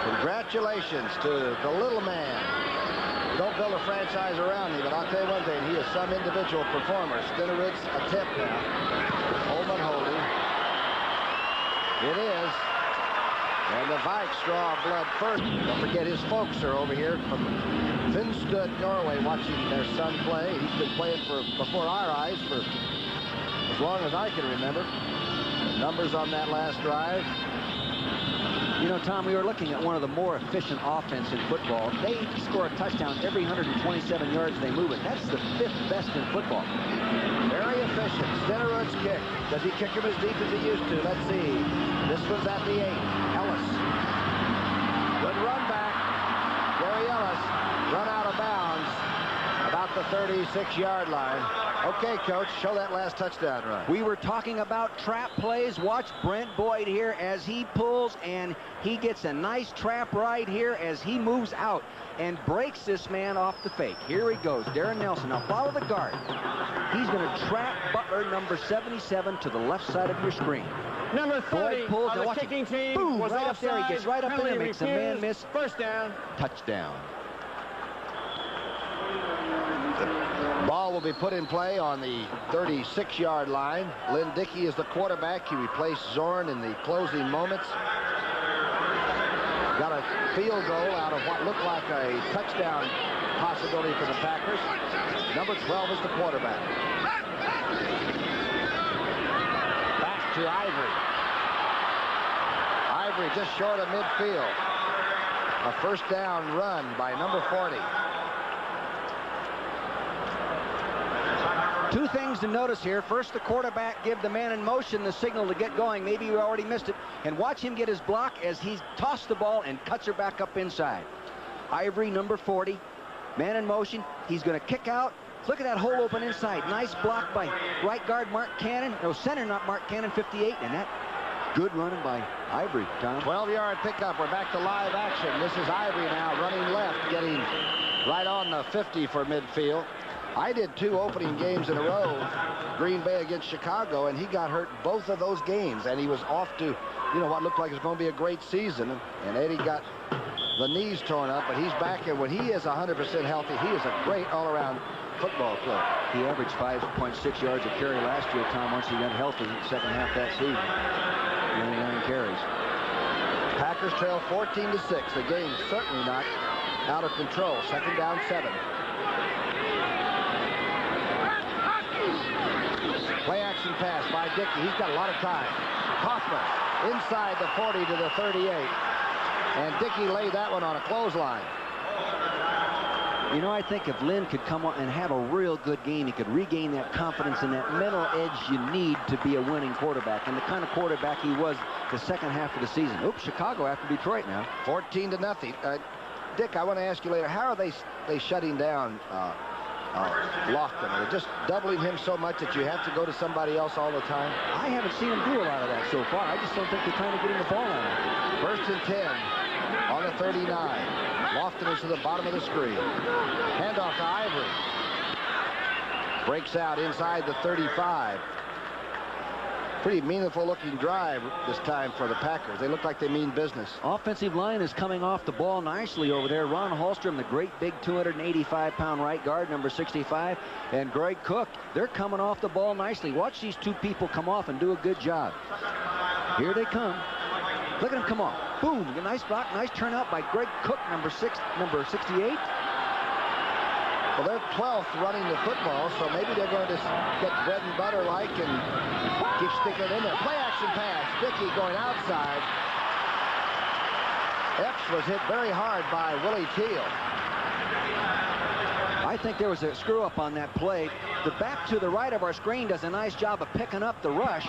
Congratulations to the little man. You don't build a franchise around me, but I'll tell you one thing, he is some individual performer. Stinnerid's attempt now. Holman holding. It is. And the Vikes draw blood first. Don't forget his folks are over here from Finstud, Norway, watching their son play. He's been playing before our eyes for as long as I can remember. The numbers on that last drive. You know, Tom, we were looking at one of the more efficient offense in football. They score a touchdown every 127 yards they move it. That's the 5th best in football. Very efficient. Stinnerid's kick. Does he kick him as deep as he used to? Let's see. This one's at the 8. Ellis. Good run back. Gary Ellis run out of bounds about the 36-yard line. Okay, Coach, show that last touchdown run. We were talking about trap plays. Watch Brent Boyd here as he pulls, and he gets a nice trap right here as he moves out and breaks this man off the fake. Here he goes, Darren Nelson. Now follow the guard. He's going to trap Butler, number 77, to the left side of your screen. Number 30 Boyd pulls, on and the watch kicking it. team Boom, was right up there. He gets right up there and makes a man miss. First down. Touchdown. Ball will be put in play on the 36-yard line. Lynn Dickey is the quarterback. He replaced Zorn in the closing moments. Got a field goal out of what looked like a touchdown possibility for the Packers. Number 12 is the quarterback. Back to Ivory. Ivory just short of midfield. A first down run by number 40. Two things to notice here. First, the quarterback give the man in motion the signal to get going. Maybe you already missed it. And watch him get his block as he's tossed the ball and cuts her back up inside. Ivory, number 40. Man in motion. He's going to kick out. Look at that hole open inside. Nice block by right guard Mark Cannon. No, center, not Mark Cannon, 58. And that good running by Ivory, Tom. 12-yard pickup. We're back to live action. This is Ivory now running left, getting right on the 50 for midfield. I did 2 opening games in a row, Green Bay against Chicago, and he got hurt both of those games, and he was off to, you know, what looked like it was going to be a great season. And Eddie got the knees torn up, but he's back, and when he is 100% healthy, he is a great all-around football player. He averaged 5.6 yards a carry last year, Tom, once he got healthy in the second half that season. 99 carries. Packers trail 14-6. The game's certainly not out of control. Second down, 7. Play action pass by Dickey. He's got a lot of time. Kaufman inside the 40 to the 38. And Dickey laid that one on a clothesline. You know, I think if Lynn could come on and have a real good game, he could regain that confidence and that mental edge you need to be a winning quarterback, and the kind of quarterback he was the second half of the season. Oops, Chicago after Detroit now. 14-0. Dick, I want to ask you later, how are they shutting down Lofton? Are they just doubling him so much that you have to go to somebody else all the time? I haven't seen him do a lot of that so far. I just don't think they're trying to get him the ball out. First and 10 on the 39. Lofton is to the bottom of the screen. Handoff to Ivory. Breaks out inside the 35. Pretty meaningful looking drive this time for the Packers. They look like they mean business. Offensive line is coming off the ball nicely over there. Ron Hallstrom, the great big 285-pound right guard, number 65, and Greg Cook. They're coming off the ball nicely. Watch these two people come off and do a good job. Here they come. Look at them come off. Boom, a nice block, nice turnout by Greg Cook, number 68. Well, they're 12th running the football, so maybe they're going to get bread and butter like and keep sticking it in there. Play action pass. Dickey going outside. Epps was hit very hard by Willie Teal. I think there was a screw up on that play. The back to the right of our screen does a nice job of picking up the rush.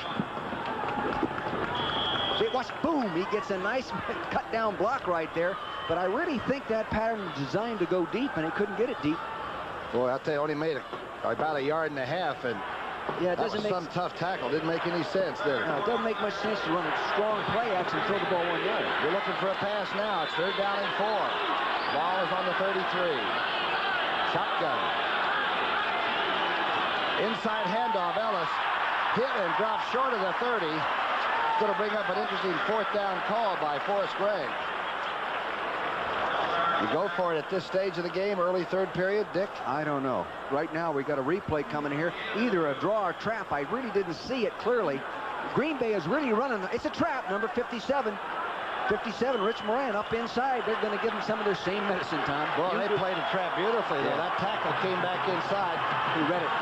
Watch, boom, he gets a nice cut down block right there. But I really think that pattern was designed to go deep, and he couldn't get it deep. Boy, I'll tell you, only made about a yard and a half, and yeah, it that was some tough tackle. Didn't make any sense, did it? No, it doesn't make much sense to run a strong play action and throw the ball 1 yard. You're looking for a pass now. It's 3rd down and 4. Ball is on the 33. Shotgun. Inside handoff, Ellis hit and dropped short of the 30. It's going to bring up an interesting 4th down call by Forrest Gregg. You go for it at this stage of the game, early 3rd period, Dick? I don't know. Right now, we got a replay coming here. Either a draw or trap. I really didn't see it clearly. Green Bay is really running. It's a trap, number 57. 57, Rich Moran up inside. They're going to give him some of their same medicine time. Well, they played a trap beautifully there. That tackle came back inside. He read it.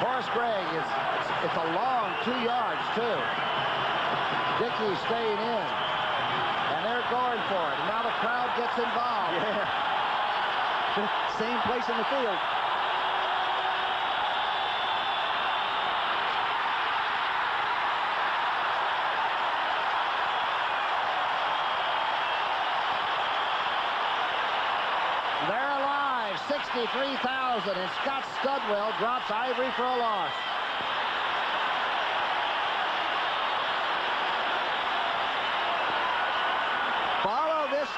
Forrest Gregg, it's a long 2 yards, too. Dickey staying in. And they're going for it. And now the crowd gets involved. Yeah. Same place in the field. They're alive. 63,000. And Scott Studwell drops Ivory for a loss.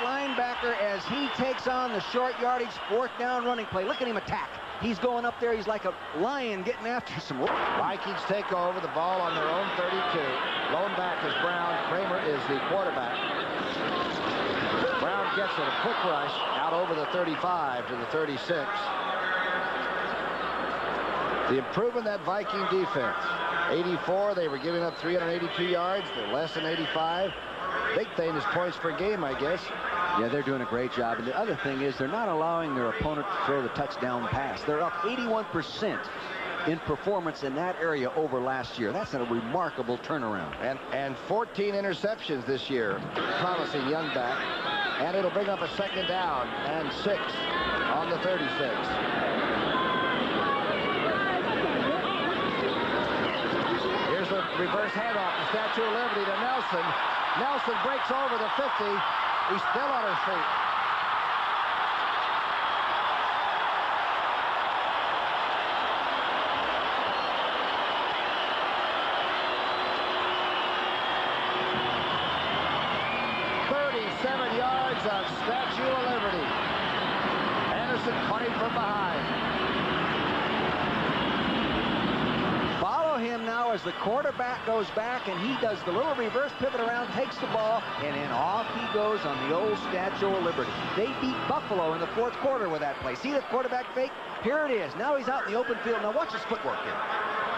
Linebacker as he takes on the short yardage 4th down running play. Look at him attack. He's going up there. He's like a lion getting after some work. Vikings take over the ball on their own 32. Lone back is Brown. Kramer is the quarterback. Brown gets it. A quick rush out over the 35 to the 36. The improvement in that Viking defense. 84, they were giving up 382 yards. They're less than 85. Big thing is points per game, I guess. Yeah, they're doing a great job. And the other thing is they're not allowing their opponent to throw the touchdown pass. They're up 81% in performance in that area over last year. That's a remarkable turnaround. And 14 interceptions this year. Promising young back. And it'll bring up a 2nd down and 6 on the 36. Here's a reverse handoff to Statue of Liberty to Nelson. Nelson breaks over the 50. He's still on his feet. Of Statue of Liberty. Anderson punting from behind. Follow him now as the quarterback goes back, and he does the little reverse pivot around, takes the ball, and then off he goes on the old Statue of Liberty. They beat Buffalo in the 4th quarter with that play. See the quarterback fake? Here it is. Now he's out in the open field. Now watch his footwork here.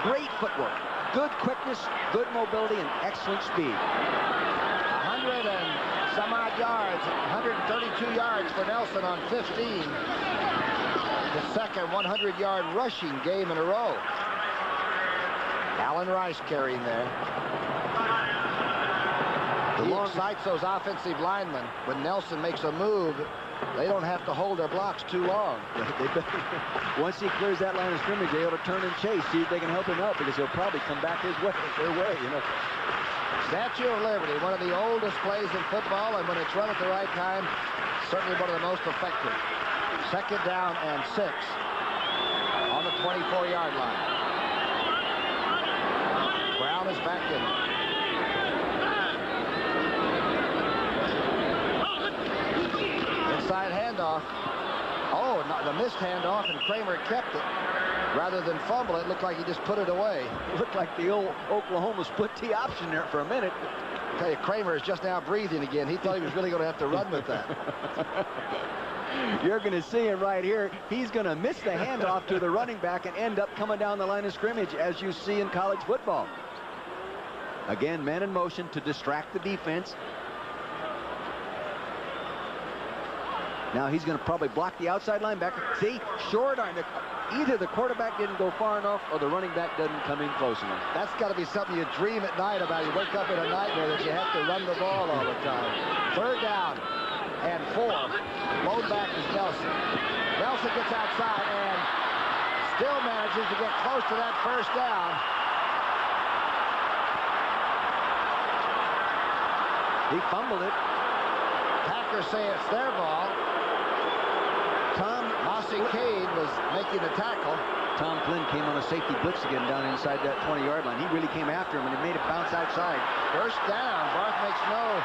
Great footwork. Good quickness, good mobility, and excellent speed. 100 and some odd yards, 132 yards for Nelson on 15. The second 100-yard rushing game in a row. Allen Rice carrying there. He excites those offensive linemen. When Nelson makes a move, they don't have to hold their blocks too long. Once he clears that line of scrimmage, they ought to turn and chase, see if they can help him out, because he'll probably come back their way, you know. Statue of Liberty, one of the oldest plays in football, and when it's run at the right time, certainly one of the most effective. 2nd down and 6 on the 24-yard line. Brown is back in. Inside handoff. Oh, the missed handoff, and Kramer kept it. Rather than fumble, it looked like he just put it away. It looked like the old Oklahoma split T option there for a minute. I tell you, Kramer is just now breathing again. He thought he was really going to have to run with that. You're going to see him right here. He's going to miss the handoff to the running back and end up coming down the line of scrimmage, as you see in college football. Again, man in motion to distract the defense. Now he's going to probably block the outside linebacker. See, short arm. Either the quarterback didn't go far enough or the running back doesn't come in close enough. That's got to be something you dream at night about. You wake up in a nightmare that you have to run the ball all the time. 3rd down and 4. Load back is Nelson. Nelson gets outside and still manages to get close to that 1st down. He fumbled it. Packers say it's their ball. Mossy Cade was making the tackle. Tom Flynn came on a safety blitz again down inside that 20-yard line. He really came after him, and it made it bounce outside. 1st down. Barth makes no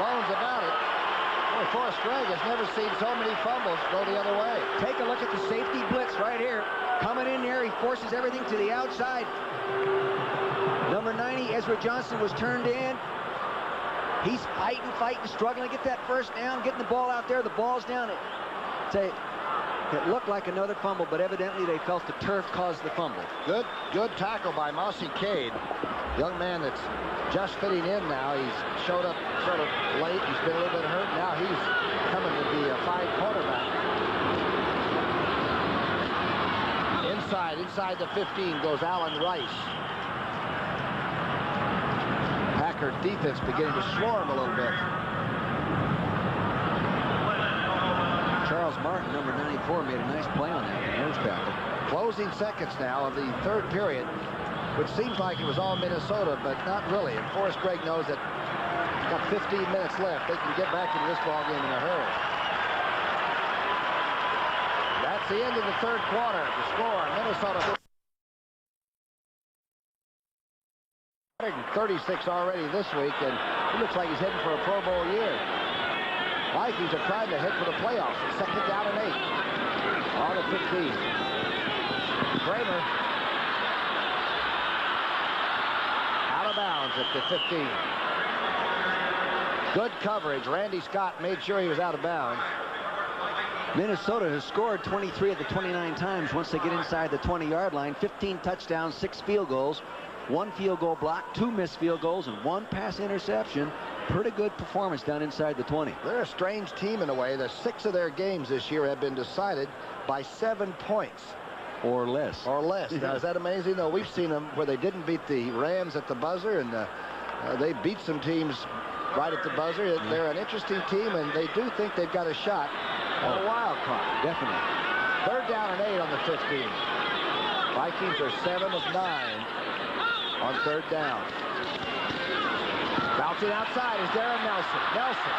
bones about it. Boy, Forrest Gregg has never seen so many fumbles go the other way. Take a look at the safety blitz right here. Coming in there, he forces everything to the outside. Number 90, Ezra Johnson, was turned in. He's fighting, struggling to get that 1st down, getting the ball out there. The ball's down. It looked like another fumble, but evidently they felt the turf caused the fumble. Good tackle by Mossy Cade. Young man that's just fitting in now. He's showed up sort of late. He's been a little bit hurt. Now he's coming to be a fine quarterback. Inside the 15 goes Allen Rice. Packer defense beginning to swarm a little bit. Charles Martin, number 94, made a nice play on that nose tackle. Closing seconds now of the 3rd period, which seems like it was all Minnesota, but not really. And Forrest Gregg knows that he's got 15 minutes left. They can get back into this ball game in a hurry. That's the end of the 3rd quarter. The score, Minnesota 136 already this week, and he looks like he's heading for a Pro Bowl year. Vikings are trying to head for the playoffs. 2nd down and 8. On the 15. Kramer. Out of bounds at the 15. Good coverage. Randy Scott made sure he was out of bounds. Minnesota has scored 23 of the 29 times once they get inside the 20-yard line. 15 touchdowns, 6 field goals, 1 field goal block, 2 missed field goals, and 1 pass interception. Pretty good performance down inside the 20. They're a strange team in a way. The 6 of their games this year have been decided by 7 points. Or less. Or less. Now, is that amazing? Though we've seen them where they didn't beat the Rams at the buzzer, and they beat some teams right at the buzzer. They're an interesting team, and they do think they've got a shot at a wild card. Definitely. 3rd down and 8 on the 15. Vikings are 7 of 9 on 3rd down. Bouncing outside is Darren Nelson. Nelson.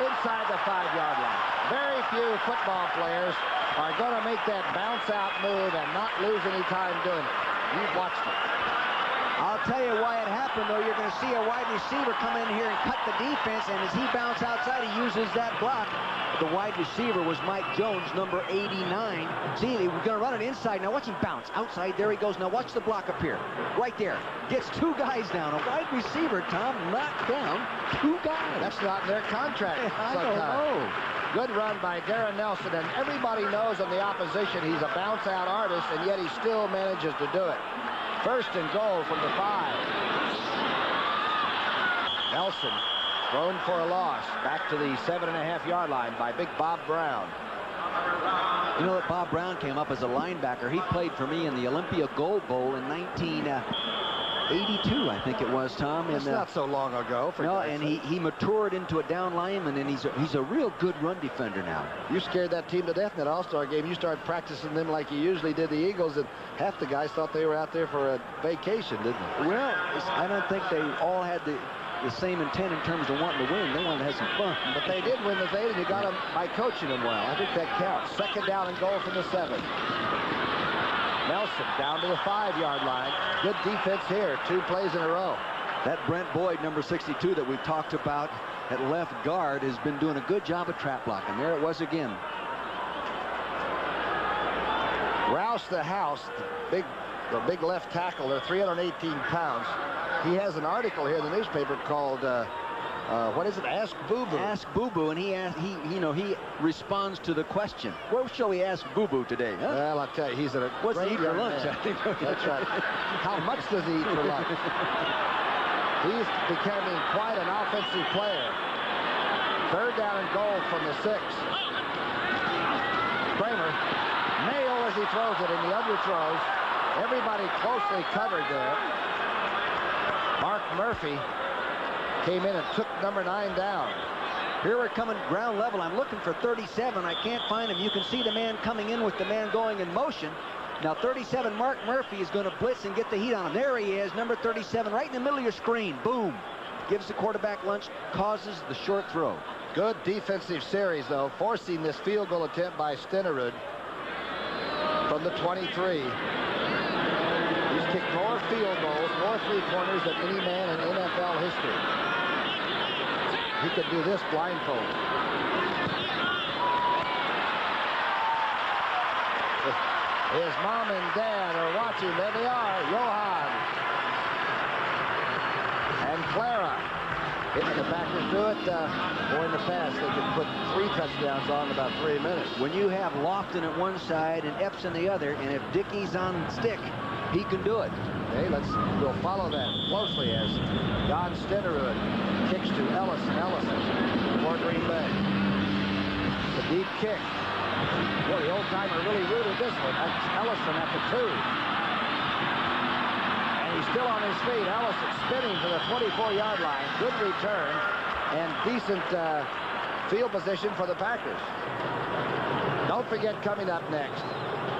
Inside the 5-yard line. Very few football players are going to make that bounce-out move and not lose any time doing it. You've watched it. I'll tell you why it happened, though. You're going to see a wide receiver come in here and cut the defense, and as he bounces outside, he uses that block. The wide receiver was Mike Jones, number 89. See, we're going to run it inside. Now watch him bounce. Outside, there he goes. Now watch the block up here. Right there. Gets 2 guys down. A wide receiver, Tom, knocked down 2 guys. That's not in their contract. I don't know. Good run by Darren Nelson, and everybody knows on the opposition he's a bounce-out artist, and yet he still manages to do it. 1st and goal from the 5. Nelson thrown for a loss. Back to the 7.5-yard line by Big Bob Brown. You know that Bob Brown came up as a linebacker. He played for me in the Olympia Gold Bowl in 1982, I think it was, Tom. That's not so long ago. No, and he matured into a down lineman, and he's a real good run defender now. You scared that team to death in that All-Star game. You started practicing them like you usually did the Eagles, and half the guys thought they were out there for a vacation, didn't they? Well, I don't think they all had the same intent in terms of wanting to win. They wanted to have some fun. But they did win the thing, and you got them by coaching them well. I think that counts. 2nd down and goal from the 7. Nelson down to the 5-yard line. Good defense here. 2 plays in a row. That Brent Boyd, number 62, that we've talked about at left guard, has been doing a good job of trap blocking. There it was again. Rouse the house, the big left tackle. They're 318 pounds. He has an article here in the newspaper called what is it? Ask Boo Boo. Ask Boo Boo, and he responds to the question. Where shall we ask Boo Boo today? Huh? Well, I'll tell you, he's at a What's he eat for lunch? That's right. How much does he eat for lunch? He's becoming quite an offensive player. Third down and goal from the 6. Kramer, nail as he throws it in the underthrows. Everybody closely covered there. Mark Murphy came in and took number 9 down. Here we're coming ground level. I'm looking for 37. I can't find him. You can see the man coming in with the man going in motion. Now 37, Mark Murphy, is going to blitz and get the heat on him. There he is, number 37, right in the middle of your screen. Boom. Gives the quarterback lunch, causes the short throw. Good defensive series, though, forcing this field goal attempt by Stenerud from the 23. He's kicked more field goals, more three-pointers than any man in NFL history. He could do this blindfolded. His mom and dad are watching. There they are, Johan and Clara. If the Packers do it, or in the past, they could put 3 touchdowns on in about 3 minutes. When you have Lofton at one side and Epps on the other, and if Dickey's on stick, he can do it. Okay, we'll follow that closely as Don Stenerud kicks to Ellison for Green Bay. The deep kick. Boy, the old-timer really rooted this one. That's Ellison at the 2. And he's still on his feet. Ellison spinning to the 24-yard line. Good return and decent field position for the Packers. Don't forget, coming up next,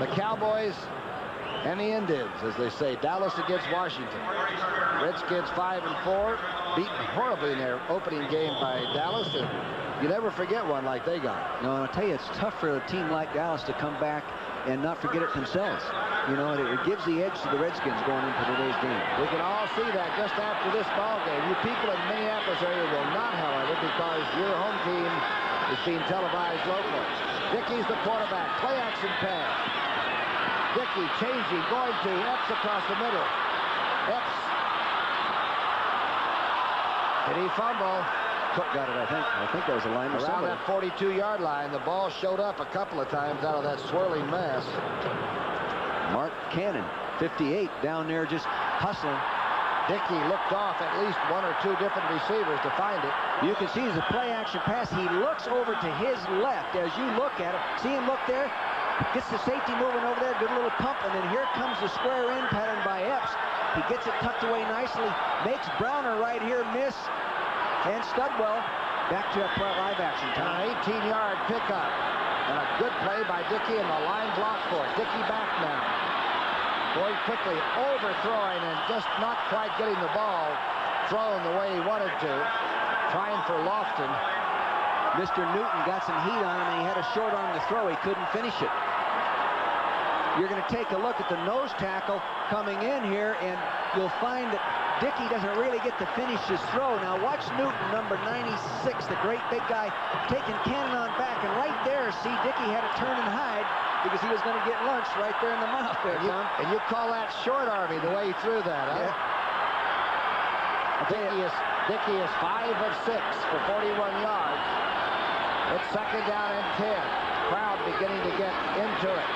the Cowboys and the Indians, as they say. Dallas against Washington. Redskins 5-4, beaten horribly in their opening game by Dallas. And you never forget one like they got. No, and I'll tell you, it's tough for a team like Dallas to come back and not forget it themselves. You know, it gives the edge to the Redskins going into today's game. We can all see that just after this ball game. You people in the Minneapolis area will not, however, because your home team is being televised locally. Dickey's the quarterback. Play action pass. Dickey changing, going to Epps across the middle. Epps. Did he fumble? Cook got it, I think. I think that was a line or around somebody. that 42-yard line. The ball showed up a couple of times out of that swirling mass. Mark Cannon, 58, down there just hustling. Dickey looked off at least 1 or 2 different receivers to find it. You can see it's a play-action pass. He looks over to his left as you look at him. See him look there? Gets the safety moving over there. Good little pump, and then here comes the square in pattern by Epps. He gets it tucked away nicely. Makes Browner right here miss. And Studwell back to live action time. An 18-yard pickup. And a good play by Dickey, and the line block for it. Dickey back now. Going quickly, overthrowing, and just not quite getting the ball thrown the way he wanted to. Trying for Lofton. Mr. Newton got some heat on him, and he had a short arm to throw. He couldn't finish it. You're going to take a look at the nose tackle coming in here, and you'll find that Dickey doesn't really get to finish his throw. Now watch Newton, number 96, the great big guy, taking Cannon on back. And right there, see, Dickey had to turn and hide because he was going to get lunch right there in the mouth there, Tom. And you call that short-arming the way he threw that, huh? Yeah. Dickey is 5 of 6 for 41 yards. It's second down and 10. Crowd beginning to get into it.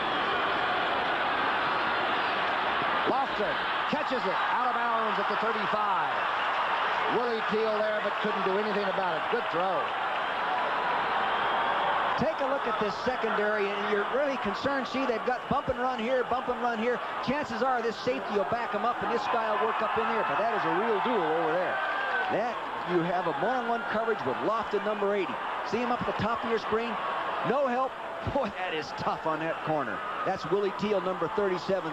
Lofton catches it out of bounds at the 35. Willie Teal there, but couldn't do anything about it. Good throw. Take a look at this secondary, and you're really concerned. See, they've got bump and run here, bump and run here. Chances are this safety will back him up, and this guy will work up in there. But that is a real duel over there. That, you have a one-on-one coverage with Lofton, number 80. See him up at the top of your screen? No help. Boy, that is tough on that corner. That's Willie Teal, number 37,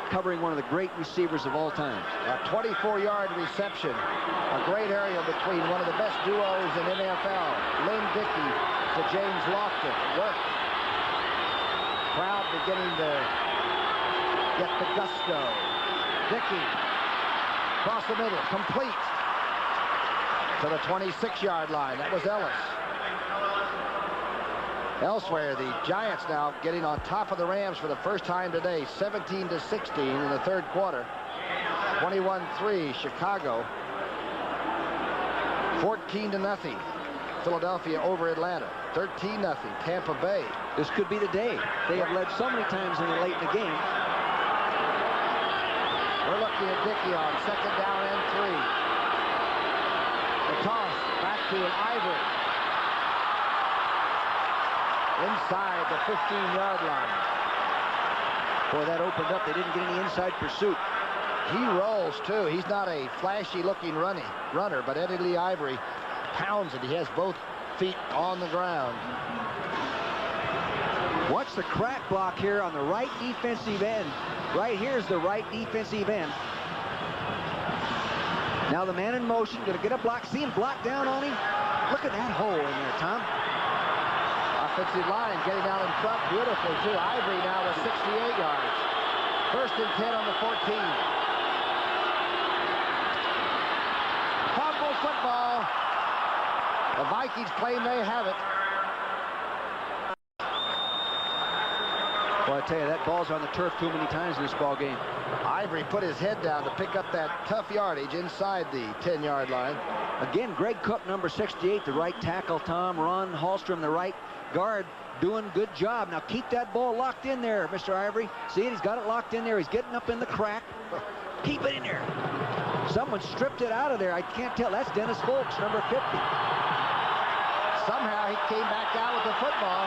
covering one of the great receivers of all time. A 24-yard reception. A great area between one of the best duos in NFL. Lynn Dickey to James Lofton. Work. Crowd beginning to get the gusto. Dickey across the middle, complete to the 26-yard line. That was Ellis. Elsewhere, the Giants now getting on top of the Rams for the first time today, 17-16 in the third quarter. 21-3 Chicago. 14-0 Philadelphia over Atlanta. 13-0 Tampa Bay. This could be the day. They have led so many times in the late in the game. We're looking at Dickey on second down and 3. The toss back to Ivory. inside the 15-yard line. Boy, that opened up. They didn't get any inside pursuit. He rolls, too. He's not a flashy-looking runner, but Eddie Lee Ivory pounds it. He has both feet on the ground. Watch the crack block here on the right defensive end. Right here's the right defensive end. Now the man in motion, going to get a block. See him block down on him? Look at that hole in there, Tom. Offensive line getting out in front beautifully, too. Ivory now with 68 yards. 1st and 10 on the 14. Fumble football. The Vikings claim they have it. Well, I tell you, that ball's on the turf too many times in this ball game. Ivory put his head down to pick up that tough yardage inside the 10-yard line. Again, Greg Cook, number 68, the right tackle, Tom. Ron Hallstrom, the right guard, doing good job. Now keep that ball locked in there, Mr. Ivory. See it? He's got it locked in there. He's getting up in the crack. Keep it in there. Someone stripped it out of there. I can't tell. That's Dennis Folks, number 50. Somehow he came back out with the football,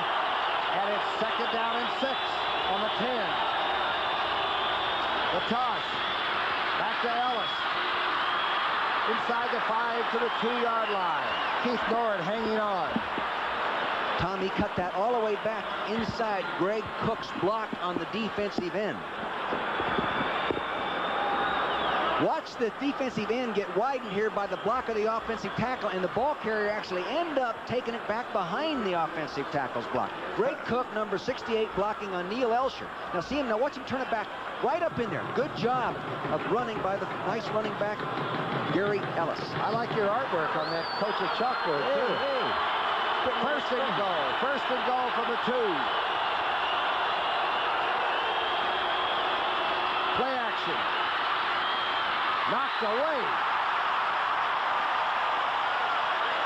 and it's 2nd down and 6 on the 10. The toss. Back to Ellis. Inside the 5 to the 2-yard line. Keith Norrid hanging on. Tommy cut that all the way back inside Greg Cook's block on the defensive end. Watch the defensive end get widened here by the block of the offensive tackle, and the ball carrier actually end up taking it back behind the offensive tackle's block. Greg Cook, number 68, blocking on Neil Elsher. Now see him, now watch him turn it back right up in there. Good job of running by the nice running back, Gary Ellis. I like your artwork on that coach's chalkboard, too. Hey. 1st and goal. 1st and goal from the 2. Play action. Knocked away.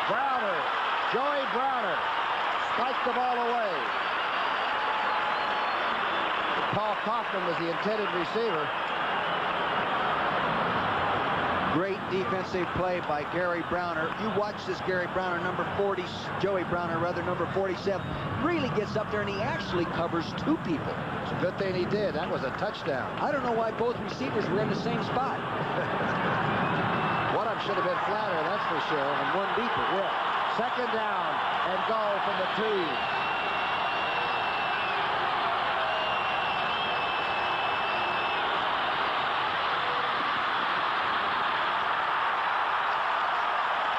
Browner. Joey Browner spiked the ball away. Paul Kaufman was the intended receiver. Great defensive play by Gary Browner. You watch this Gary Browner, number 40, Joey Browner, rather, number 47, really gets up there and he actually covers 2 people. It's a good thing he did. That was a touchdown. I don't know why both receivers were in the same spot. One of them should have been flatter, that's for sure. And one deeper, yeah. 2nd down and goal from the 2.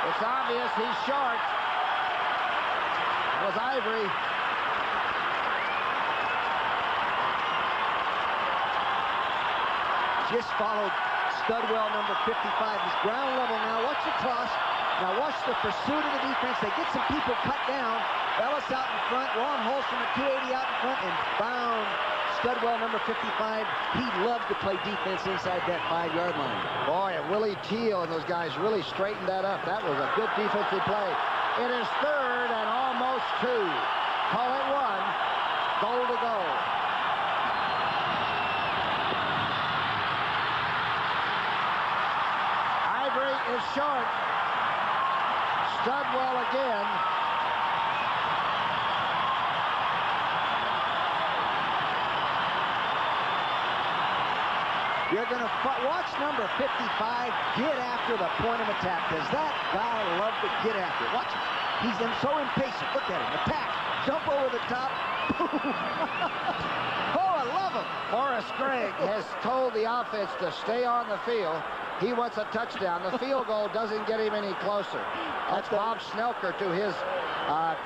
It's obvious he's short. It was Ivory. Just followed Studwell, number 55. He's ground level now. Watch the cross. Now watch the pursuit of the defense. They get some people cut down. Ellis out in front. Ron Holstrom at 280 out in front and bound. Studwell, number 55, he loves to play defense inside that 5-yard line. Boy, and Willie Teal and those guys really straightened that up. That was a good defensive play. It is 3rd and almost 2. Call it 1. Goal to go. Ivory is short. Studwell again. You're going to watch number 55 get after the point of attack. Does that guy love to get after it? Watch him. He's so impatient. Look at him. Attack. Jump over the top. Oh, I love him. Forrest Gregg has told the offense to stay on the field. He wants a touchdown. The field goal doesn't get him any closer. That's Bob Snelker to his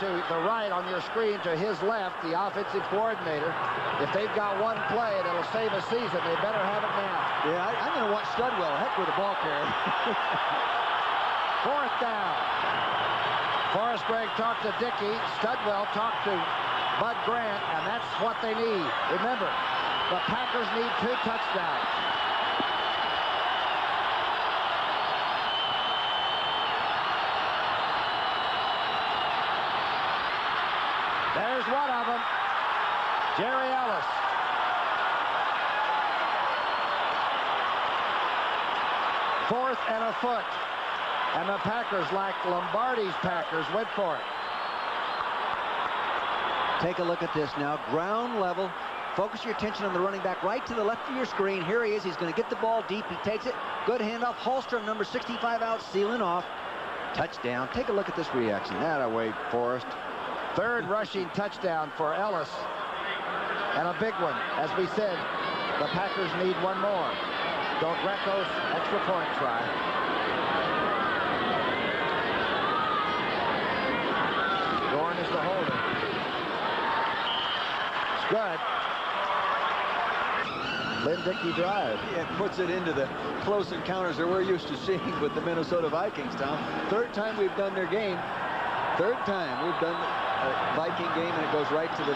to the right on your screen, to his left, the offensive coordinator. If they've got one play that'll save a season, they better have it now. Yeah, I'm going to watch Studwell. Heck with the ball carrier. 4th down. Forrest Gregg talked to Dickey. Studwell talked to Bud Grant, and that's what they need. Remember, the Packers need 2 touchdowns. There's one of them. Jerry Ellis. Fourth and a foot. And the Packers, like Lombardi's Packers, went for it. Take a look at this now. Ground level. Focus your attention on the running back right to the left of your screen. Here he is. He's going to get the ball deep. He takes it. Good handoff. Holstrom, number 65, out, sealing off. Touchdown. Take a look at this reaction. That away, Forrest. Third rushing touchdown for Ellis. And a big one. As we said, the Packers need one more. Del Greco's extra point try. Dorn is the holder. It's good. Lynn Dickey drive. It puts it into the close encounters that we're used to seeing with the Minnesota Vikings, Tom. Third time we've done their game. Third time we've done a Viking game, and it goes right to the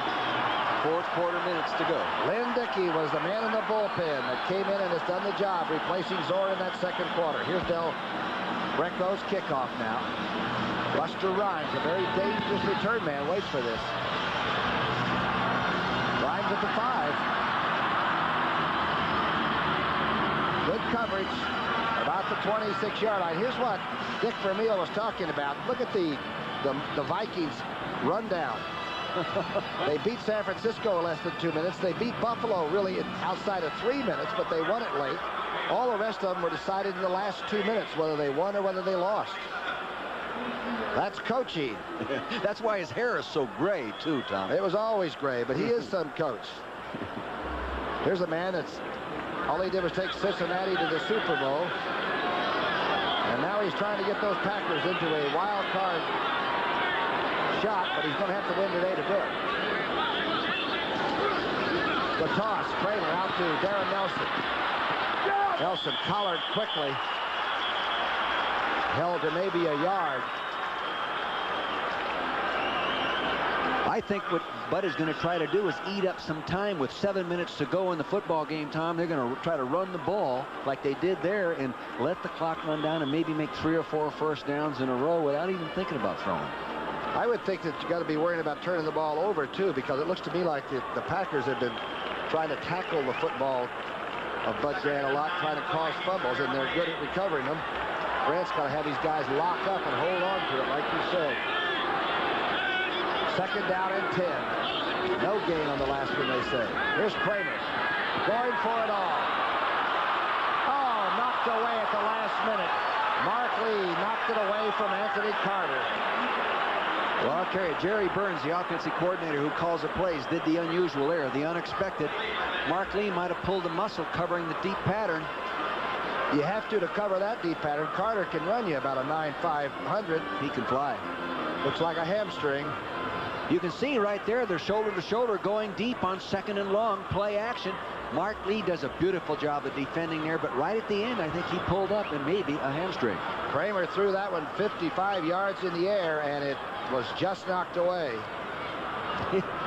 fourth quarter, minutes to go. Lynn Dickey was the man in the bullpen that came in and has done the job, replacing Zorn in that second quarter. Here's Del Greco's kickoff now. Buster Rhymes, a very dangerous return man, waits for this. Rhymes at the 5. Good coverage about the 26-yard line. Here's what Dick Vermeil was talking about. Look at the Vikings rundown. They beat San Francisco in less than 2 minutes. They beat Buffalo really outside of 3 minutes, but they won it late. All the rest of them were decided in the last 2 minutes, whether they won or whether they lost. That's coachy. That's why his hair is so gray, too, Tom. It was always gray, but he is some coach. Here's a man that's all he did was take Cincinnati to the Super Bowl. And now he's trying to get those Packers into a wild card shot, but he's going to have to win today to do it. The toss, Kramer out to Darren Nelson. Nelson collared quickly. Held to maybe a yard. I think what Bud is going to try to do is eat up some time with 7 minutes to go in the football game, Tom. They're going to try to run the ball like they did there and let the clock run down and maybe make 3 or 4 first downs in a row without even thinking about throwing. I would think that you got to be worrying about turning the ball over, too, because it looks to me like the Packers have been trying to tackle the football of Bud Grant a lot, trying to cause fumbles, and they're good at recovering them. Grant's got to have these guys lock up and hold on to it, like you said. Second down and 10. No gain on the last one, they say. Here's Kramer going for it all. Oh, knocked away at the last minute. Mark Lee knocked it away from Anthony Carter. Well, I'll tell you, Jerry Burns, the offensive coordinator who calls the plays, did the unusual there, the unexpected. Mark Lee might have pulled a muscle covering the deep pattern. You have to cover that deep pattern. Carter can run you about a 9.500. He can fly. Looks like a hamstring. You can see right there, they're shoulder to shoulder going deep on second and long, play action. Mark Lee does a beautiful job of defending there, but right at the end, I think he pulled up and maybe a hamstring. Kramer threw that one 55 yards in the air, and it was just knocked away.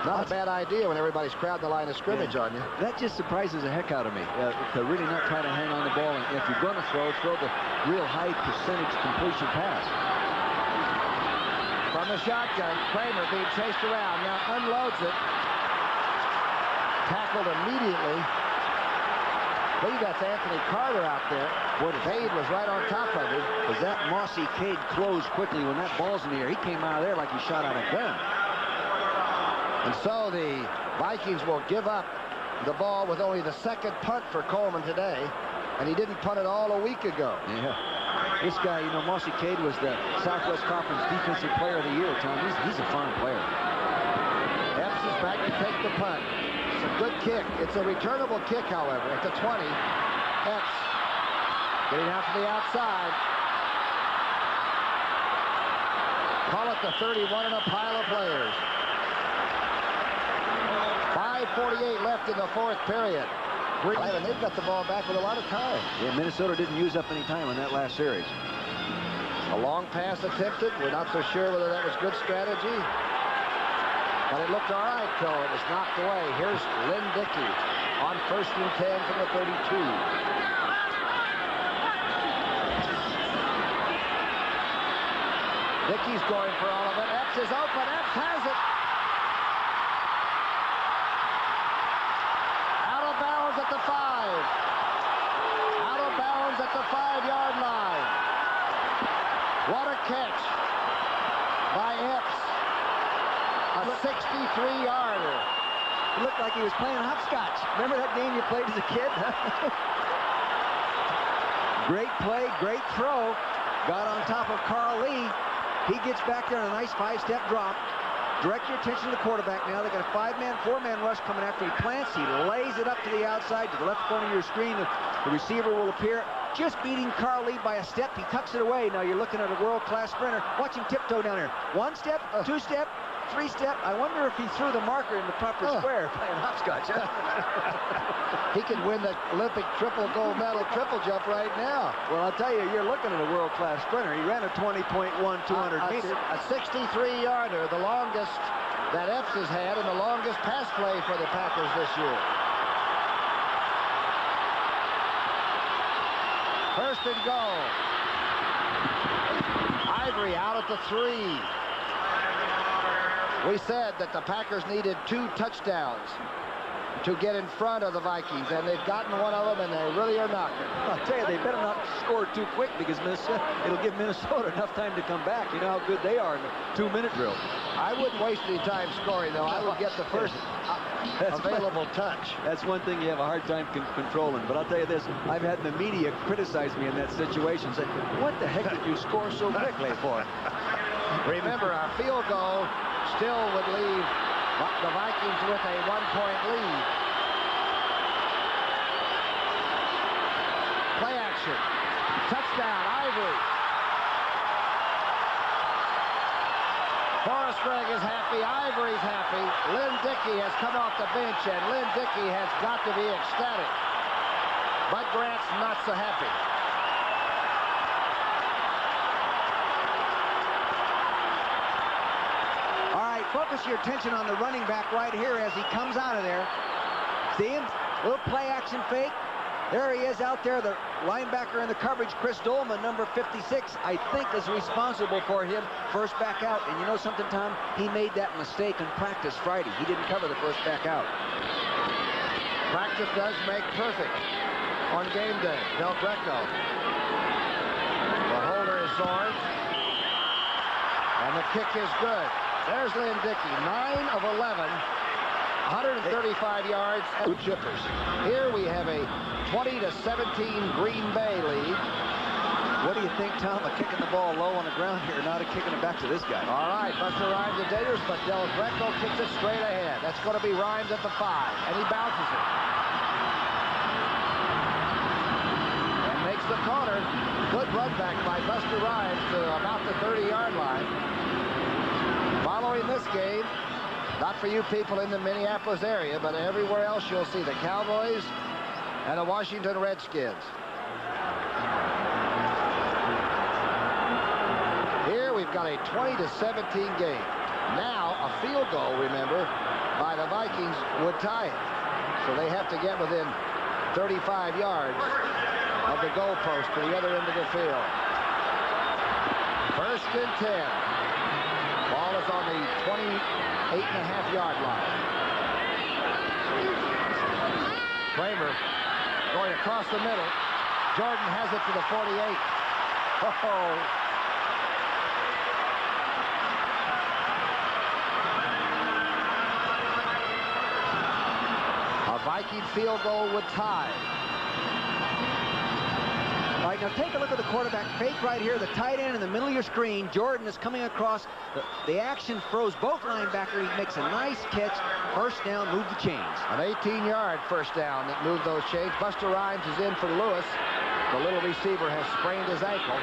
Not a bad idea when everybody's crowding the line of scrimmage on you. That just surprises the heck out of me, to really not try to hang on the ball. And if you're going to throw the real high percentage completion pass. From the shotgun, Kramer being chased around, now unloads it. Tackled immediately. I believe that's Anthony Carter out there. Boy, the Cade was right on top of him. As that Mossy Cade closed quickly when that ball's in the air. He came out of there like he shot out a gun. And so the Vikings will give up the ball with only the second punt for Coleman today. And he didn't punt it all a week ago. Yeah. This guy, you know, Mossy Cade was the Southwest Conference Defensive Player of the Year, Tom. He's a fine player. Epps is back to take the punt. It's a good kick. It's a returnable kick, however, at the 20. Epps getting out to the outside. Call it the 31 and a pile of players. 5:48 left in the fourth period. And they've got the ball back with a lot of time. Yeah, Minnesota didn't use up any time in that last series. A long pass attempted. We're not so sure whether that was good strategy. But it looked all right till it was knocked away. Here's Lynn Dickey on 1st and 10 from the 32. Dickey's going for all of it. Epps is open. Epps has it. At the 5. Out of bounds at the 5-yard line. What a catch by Epps. A 63-yarder. It looked like he was playing hopscotch. Remember that game you played as a kid? Great play, great throw. Got on top of Carl Lee. He gets back there on a nice 5-step drop. Direct your attention to the quarterback now. They got a 5-man, 4-man rush coming after he plants. He lays it up to the outside, to the left corner of your screen. The receiver will appear, just beating Carl Lee by a step. He tucks it away. Now you're looking at a world-class sprinter. Watch him tiptoe down here. 1 step, 2 step, 3 step. I wonder if he threw the marker in the proper square playing hopscotch. He could win the Olympic triple gold medal triple jump right now. Well, I'll tell you, you're looking at a world-class sprinter. He ran a 20.1 200 meters. A 63-yarder, the longest that Epps has had, and the longest pass play for the Packers this year. First and goal. Ivory out at the 3. We said that the Packers needed 2 touchdowns to get in front of the Vikings, and they've gotten one of them, and they really are knocking. I'll tell you, they better not score too quick, because it'll give Minnesota enough time to come back. You know how good they are in the 2-minute drill. I wouldn't waste any time scoring, though. I would get the first available touch. That's one thing you have a hard time controlling. But I'll tell you this, I've had the media criticize me in that situation, say, what the heck did you score so quickly for? Remember, our field goal still would leave the Vikings with a 1-point lead. Play action. Touchdown, Ivory. Forrest Gregg is happy. Ivory's happy. Lynn Dickey has come off the bench, and Lynn Dickey has got to be ecstatic. Bud Grant's not so happy. Focus your attention on the running back right here as he comes out of there. See him? Little play action fake. There he is out there, the linebacker in the coverage, Chris Dolman, number 56, I think is responsible for him first back out. And you know something, Tom? He made that mistake in practice Friday. He didn't cover the first back out. Practice does make perfect on game day. Del Greco. The holder is Zorn. And the kick is good. There's Lynn Dickey, 9 of 11, 135 yards and chippers. Here we have a 20-17 Green Bay lead. What do you think, Tom, of kicking the ball low on the ground here, not of kicking it back to this guy? All right, Buster Rhymes is dangerous, but Del Greco kicks it straight ahead. That's going to be Rhymes at the 5, and he bounces it. And makes the corner. Good run back by Buster Rhymes to about the 30-yard line. Following this game, not for you people in the Minneapolis area, but everywhere else you'll see the Cowboys and the Washington Redskins. Here we've got a 20-17 game. Now a field goal, remember, by the Vikings would tie it. So they have to get within 35 yards of the goalpost to the other end of the field. First and 10. Ball is on the 28.5-yard line. Kramer going across the middle. Jordan has it to the 48. A Viking field goal would tie. All right, now take a look at the quarterback fake right here, the tight end in the middle of your screen. Jordan is coming across. The action throws both linebackers. He makes a nice catch. First down, move the chains. An 18-yard first down that moved those chains. Buster Rhymes is in for Lewis. The little receiver has sprained his ankle.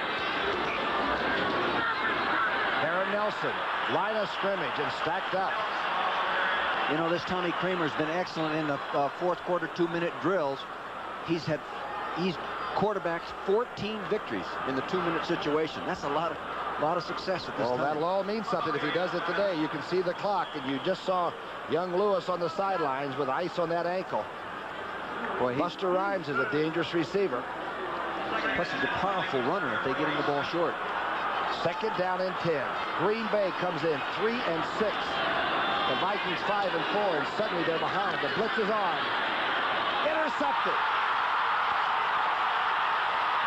Aaron Nelson, line of scrimmage and stacked up. You know, this Tommy Kramer's been excellent in the fourth quarter 2-minute drills. He's quarterbacked 14 victories in the 2-minute situation. That's a lot of success at this time. That'll all mean something if he does it today. You can see the clock, and you just saw young Lewis on the sidelines with ice on that ankle. Boy, Buster Rhymes is a dangerous receiver. Plus, he's a powerful runner if they get him the ball short. Second down and 10. Green Bay comes in 3 and 6. The Vikings 5 and 4, and suddenly they're behind. The blitz is on. Intercepted.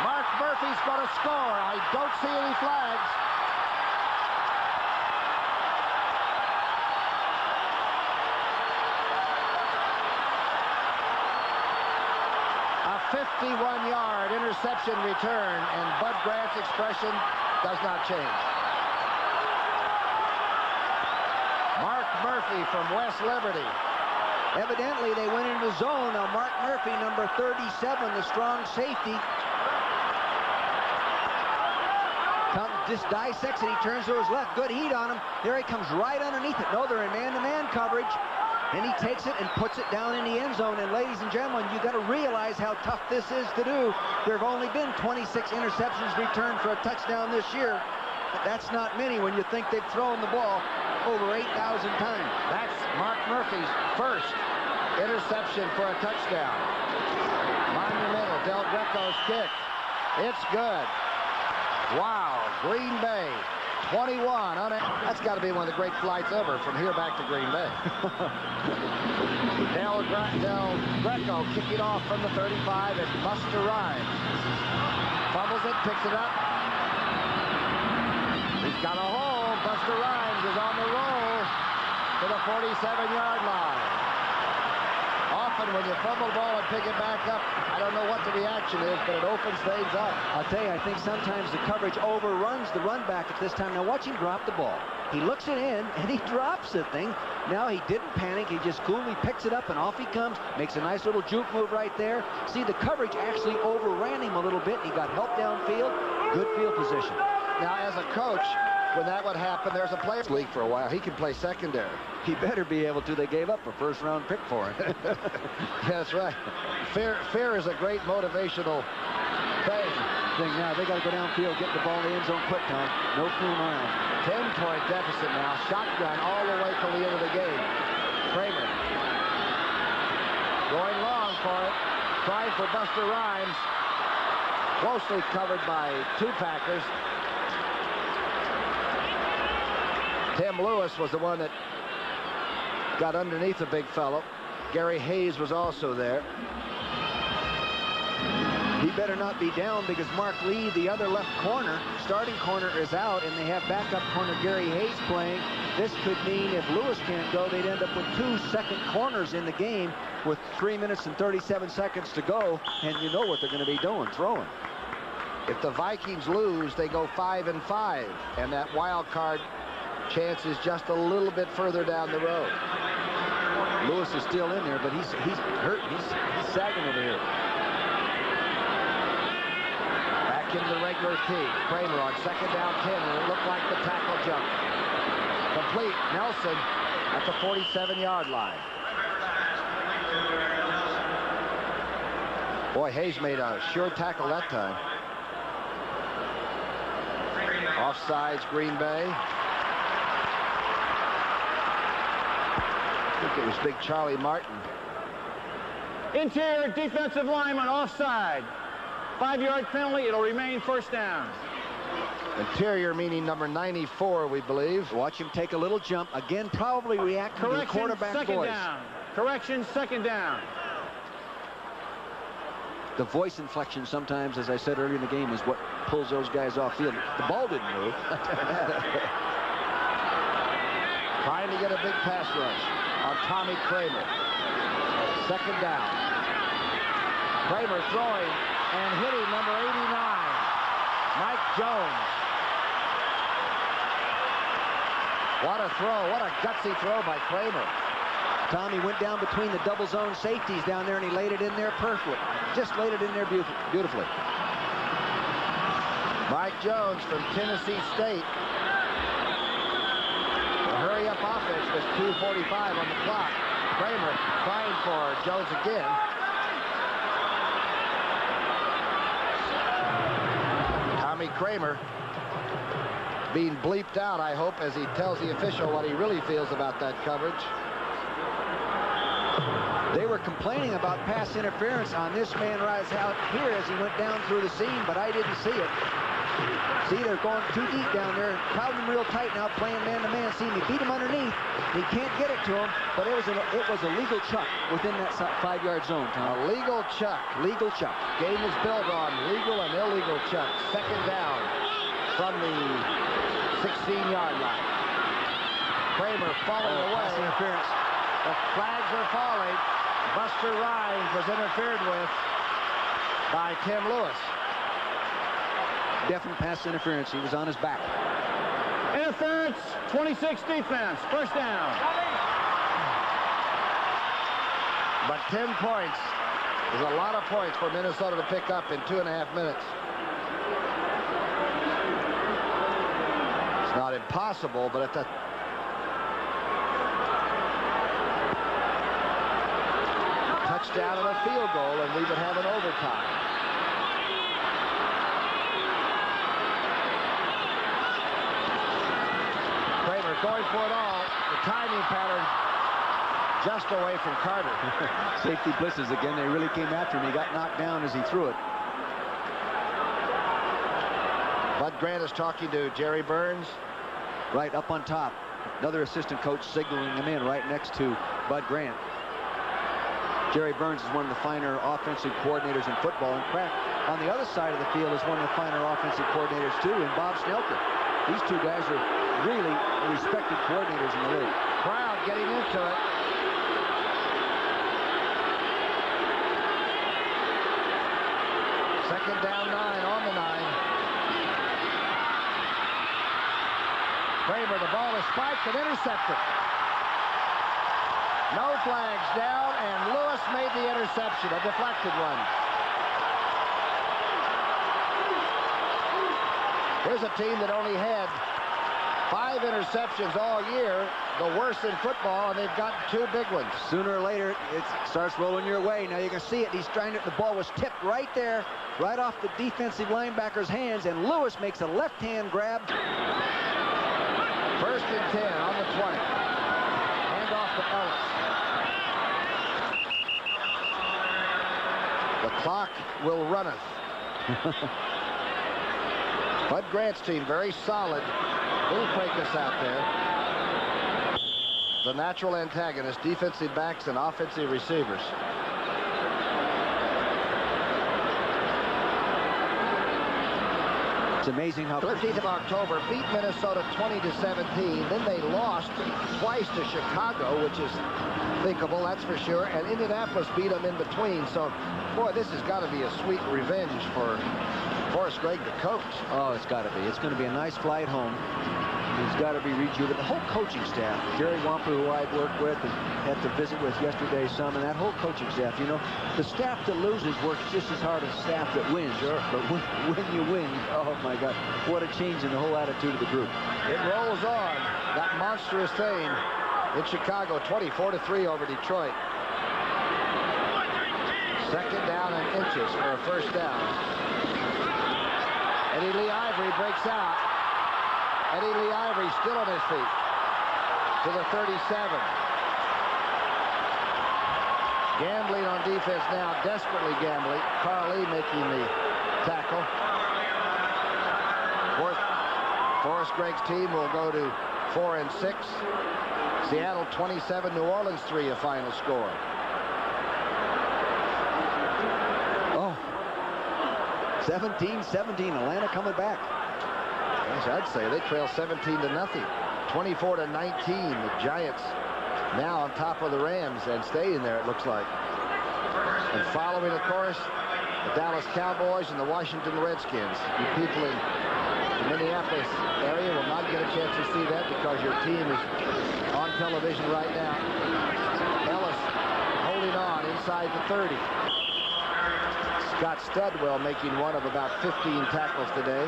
Mark Murphy's going to score. I don't see any flags. 51-yard interception return, and Bud Grant's expression does not change. Mark Murphy from West Liberty. Evidently, they went into the zone. Now, Mark Murphy, number 37, the strong safety, just dissects it. He turns to his left. Good heat on him. There he comes right underneath it. No, they're in man-to-man coverage. And he takes it and puts it down in the end zone. And ladies and gentlemen, you got to realize how tough this is to do. There have only been 26 interceptions returned for a touchdown this year. But that's not many when you think they've thrown the ball over 8,000 times. That's Mark Murphy's first interception for a touchdown. Monumental. Del Greco's kick. It's good. Wow. Green Bay. 21. That's got to be one of the great flights ever from here back to Green Bay. Del Greco kicking off from the 35, and Buster Rhymes fumbles it, picks it up. He's got a hole. Buster Rhymes is on the roll to the 47-yard line. Often when you fumble the ball and pick it back up, I don't know what the reaction is, but it opens things up. I'll tell you, I think sometimes the coverage overruns the run back at this time. Now watch him drop the ball. He looks it in, and he drops the thing. Now he didn't panic. He just coolly picks it up, and off he comes. Makes a nice little juke move right there. See, the coverage actually overran him a little bit, and he got help downfield. Good field position. Now, as a coach, when that would happen, there's a players league for a while. He can play secondary. He better be able to. They gave up a first-round pick for him. That's right. Fear is a great motivational thing. Now they got to go downfield, get the ball in the end zone quick, Tom. No fooling around. 10-point deficit now. Shotgun all the way till the end of the game. Kramer going long for it. Trying for Buster Rhymes. Closely covered by two Packers. Tim Lewis was the one that got underneath the big fellow. Gary Hayes was also there. He better not be down because Mark Lee, the other left corner, starting corner, is out, and they have backup corner Gary Hayes playing. This could mean if Lewis can't go, they'd end up with 2 second corners in the game with 3 minutes and 37 seconds to go, and you know what they're going to be doing, throwing. If the Vikings lose, they go 5-5, and that wild card chance is just a little bit further down the road. Lewis is still in there, but he's hurt. He's sagging over here. Back into the regular tee. Kramer on second down 10, and it looked like the tackle jump. Complete. Nelson at the 47-yard line. Boy, Hayes made a sure tackle that time. Offsides, Green Bay. I think it was big Charlie Martin. Interior defensive lineman offside. 5-yard penalty. It'll remain first down. Interior meaning number 94, we believe. Watch him take a little jump. Again, probably reacting to the quarterback second voice. Down. Correction, second down. The voice inflection sometimes, as I said earlier in the game, is what pulls those guys off field. The ball didn't move. Trying to get a big pass rush on Tommy Kramer. Second down. Kramer throwing and hitting number 89, Mike Jones. What a throw. What a gutsy throw by Kramer. Tommy went down between the double zone safeties down there, and he laid it in there perfectly. Just laid it in there beautifully. Mike Jones from Tennessee State. A hurry-up offense with 2:45 on the clock. Kramer trying for Jones again. Tommy Kramer being bleeped out, I hope, as he tells the official what he really feels about that coverage. They were complaining about pass interference on this man right out here as he went down through the seam, but I didn't see it. See, they're going too deep down there, crowding him real tight now, playing man-to-man. See, he beat him underneath. He can't get it to him, but it was a legal chuck within that 5-yard zone, Tom. A legal chuck. Legal chuck. Game is built on legal and illegal chucks. Second down from the 16-yard line. Kramer falling away. Pass interference. The flags are falling. Buster Rhymes was interfered with. by Tim Lewis. Definite pass interference. He was on his back. Interference, 26 defense, first down. But 10 points is a lot of points for Minnesota to pick up in 2.5 minutes. It's not impossible, but at the touchdown and a field goal, and we would have an overtime. Kramer going for it all. The timing pattern just away from Carter. Safety blitzes again. They really came after him. He got knocked down as he threw it. Bud Grant is talking to Jerry Burns. Right up on top. Another assistant coach signaling him in right next to Bud Grant. Jerry Burns is one of the finer offensive coordinators in football. And Pratt, on the other side of the field, is one of the finer offensive coordinators, too, in Bob Snelker. These two guys are really respected coordinators in the league. Crowd getting into it. Second down 9 on the 9. Kramer, the ball is spiked and intercepted. No flags down, and Lewis made the interception, a deflected one. Here's a team that only had 5 interceptions all year, the worst in football, and they've got 2 big ones. Sooner or later, it starts rolling your way. Now you can see it. He's trying to, the ball was tipped right there, right off the defensive linebacker's hands, and Lewis makes a left-hand grab. First and 10 on the 20. Hand off to Ellis. The clock will runneth. Bud Grant's team, very solid. Little fracas out there. The natural antagonist, defensive backs and offensive receivers. It's amazing how 13th of October beat Minnesota 20-17. Then they lost twice to Chicago, which is thinkable, that's for sure. And Indianapolis beat them in between. So, boy, this has got to be a sweet revenge for Forrest Gregg, the coach. Oh, it's got to be. It's going to be a nice flight home. He's got to be rejuvenated. The whole coaching staff, Jerry Wamper, who I've worked with and had to visit with yesterday some, and that whole coaching staff, you know, the staff that loses works just as hard as the staff that wins. Sure. But when you win, oh my God, what a change in the whole attitude of the group. It rolls on. That monstrous thing in Chicago, 24-3 over Detroit. Second down and inches for a first down. Eddie Lee Ivory breaks out. Eddie Lee Ivory still on his feet to the 37. Gambling on defense now, desperately gambling. Carl Lee making the tackle. Forrest Gregg's team will go to 4-6. Seattle 27, New Orleans 3, a final score. Oh, 17-17, Atlanta coming back. Yes, I'd say they trail 17-0. 24-19, the Giants now on top of the Rams and staying there, it looks like. And following, of course, the Dallas Cowboys and the Washington Redskins. You people in the Minneapolis area will not get a chance to see that because your team is on television right now. Ellis holding on inside the 30. Scott Studwell making one of about 15 tackles today.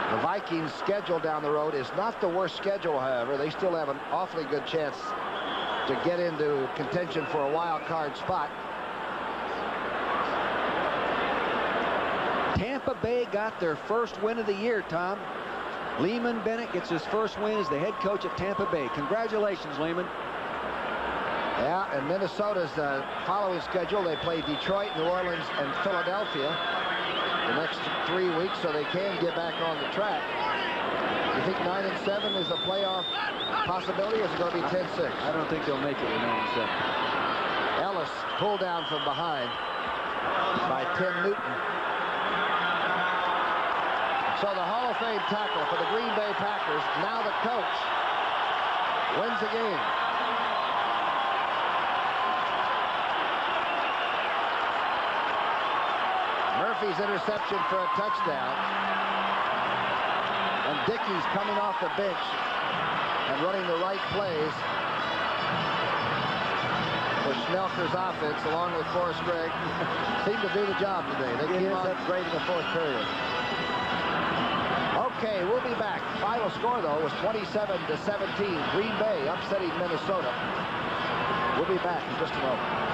The Vikings' schedule down the road is not the worst schedule, however. They still have an awfully good chance to get into contention for a wild card spot. Tampa Bay got their first win of the year, Tom. Lehman Bennett gets his first win as the head coach at Tampa Bay. Congratulations, Lehman. Yeah, and Minnesota's following schedule, they play Detroit, New Orleans, and Philadelphia the next 3 weeks, so they can get back on the track. You think 9-7 is a playoff possibility, or is it going to be 10-6? I don't think they'll make it with 9-7. Ellis pulled down from behind by Tim Newton. So the Hall of Fame tackle for the Green Bay Packers, now the coach, wins the game. Murphy's interception for a touchdown. And Dickey's coming off the bench and running the right plays for Schnelker's offense, along with Forrest Gregg. Seem to do the job today. They came on great in the fourth period. Okay, we'll be back. Final score, though, was 27-17. Green Bay upsetting Minnesota. We'll be back in just a moment.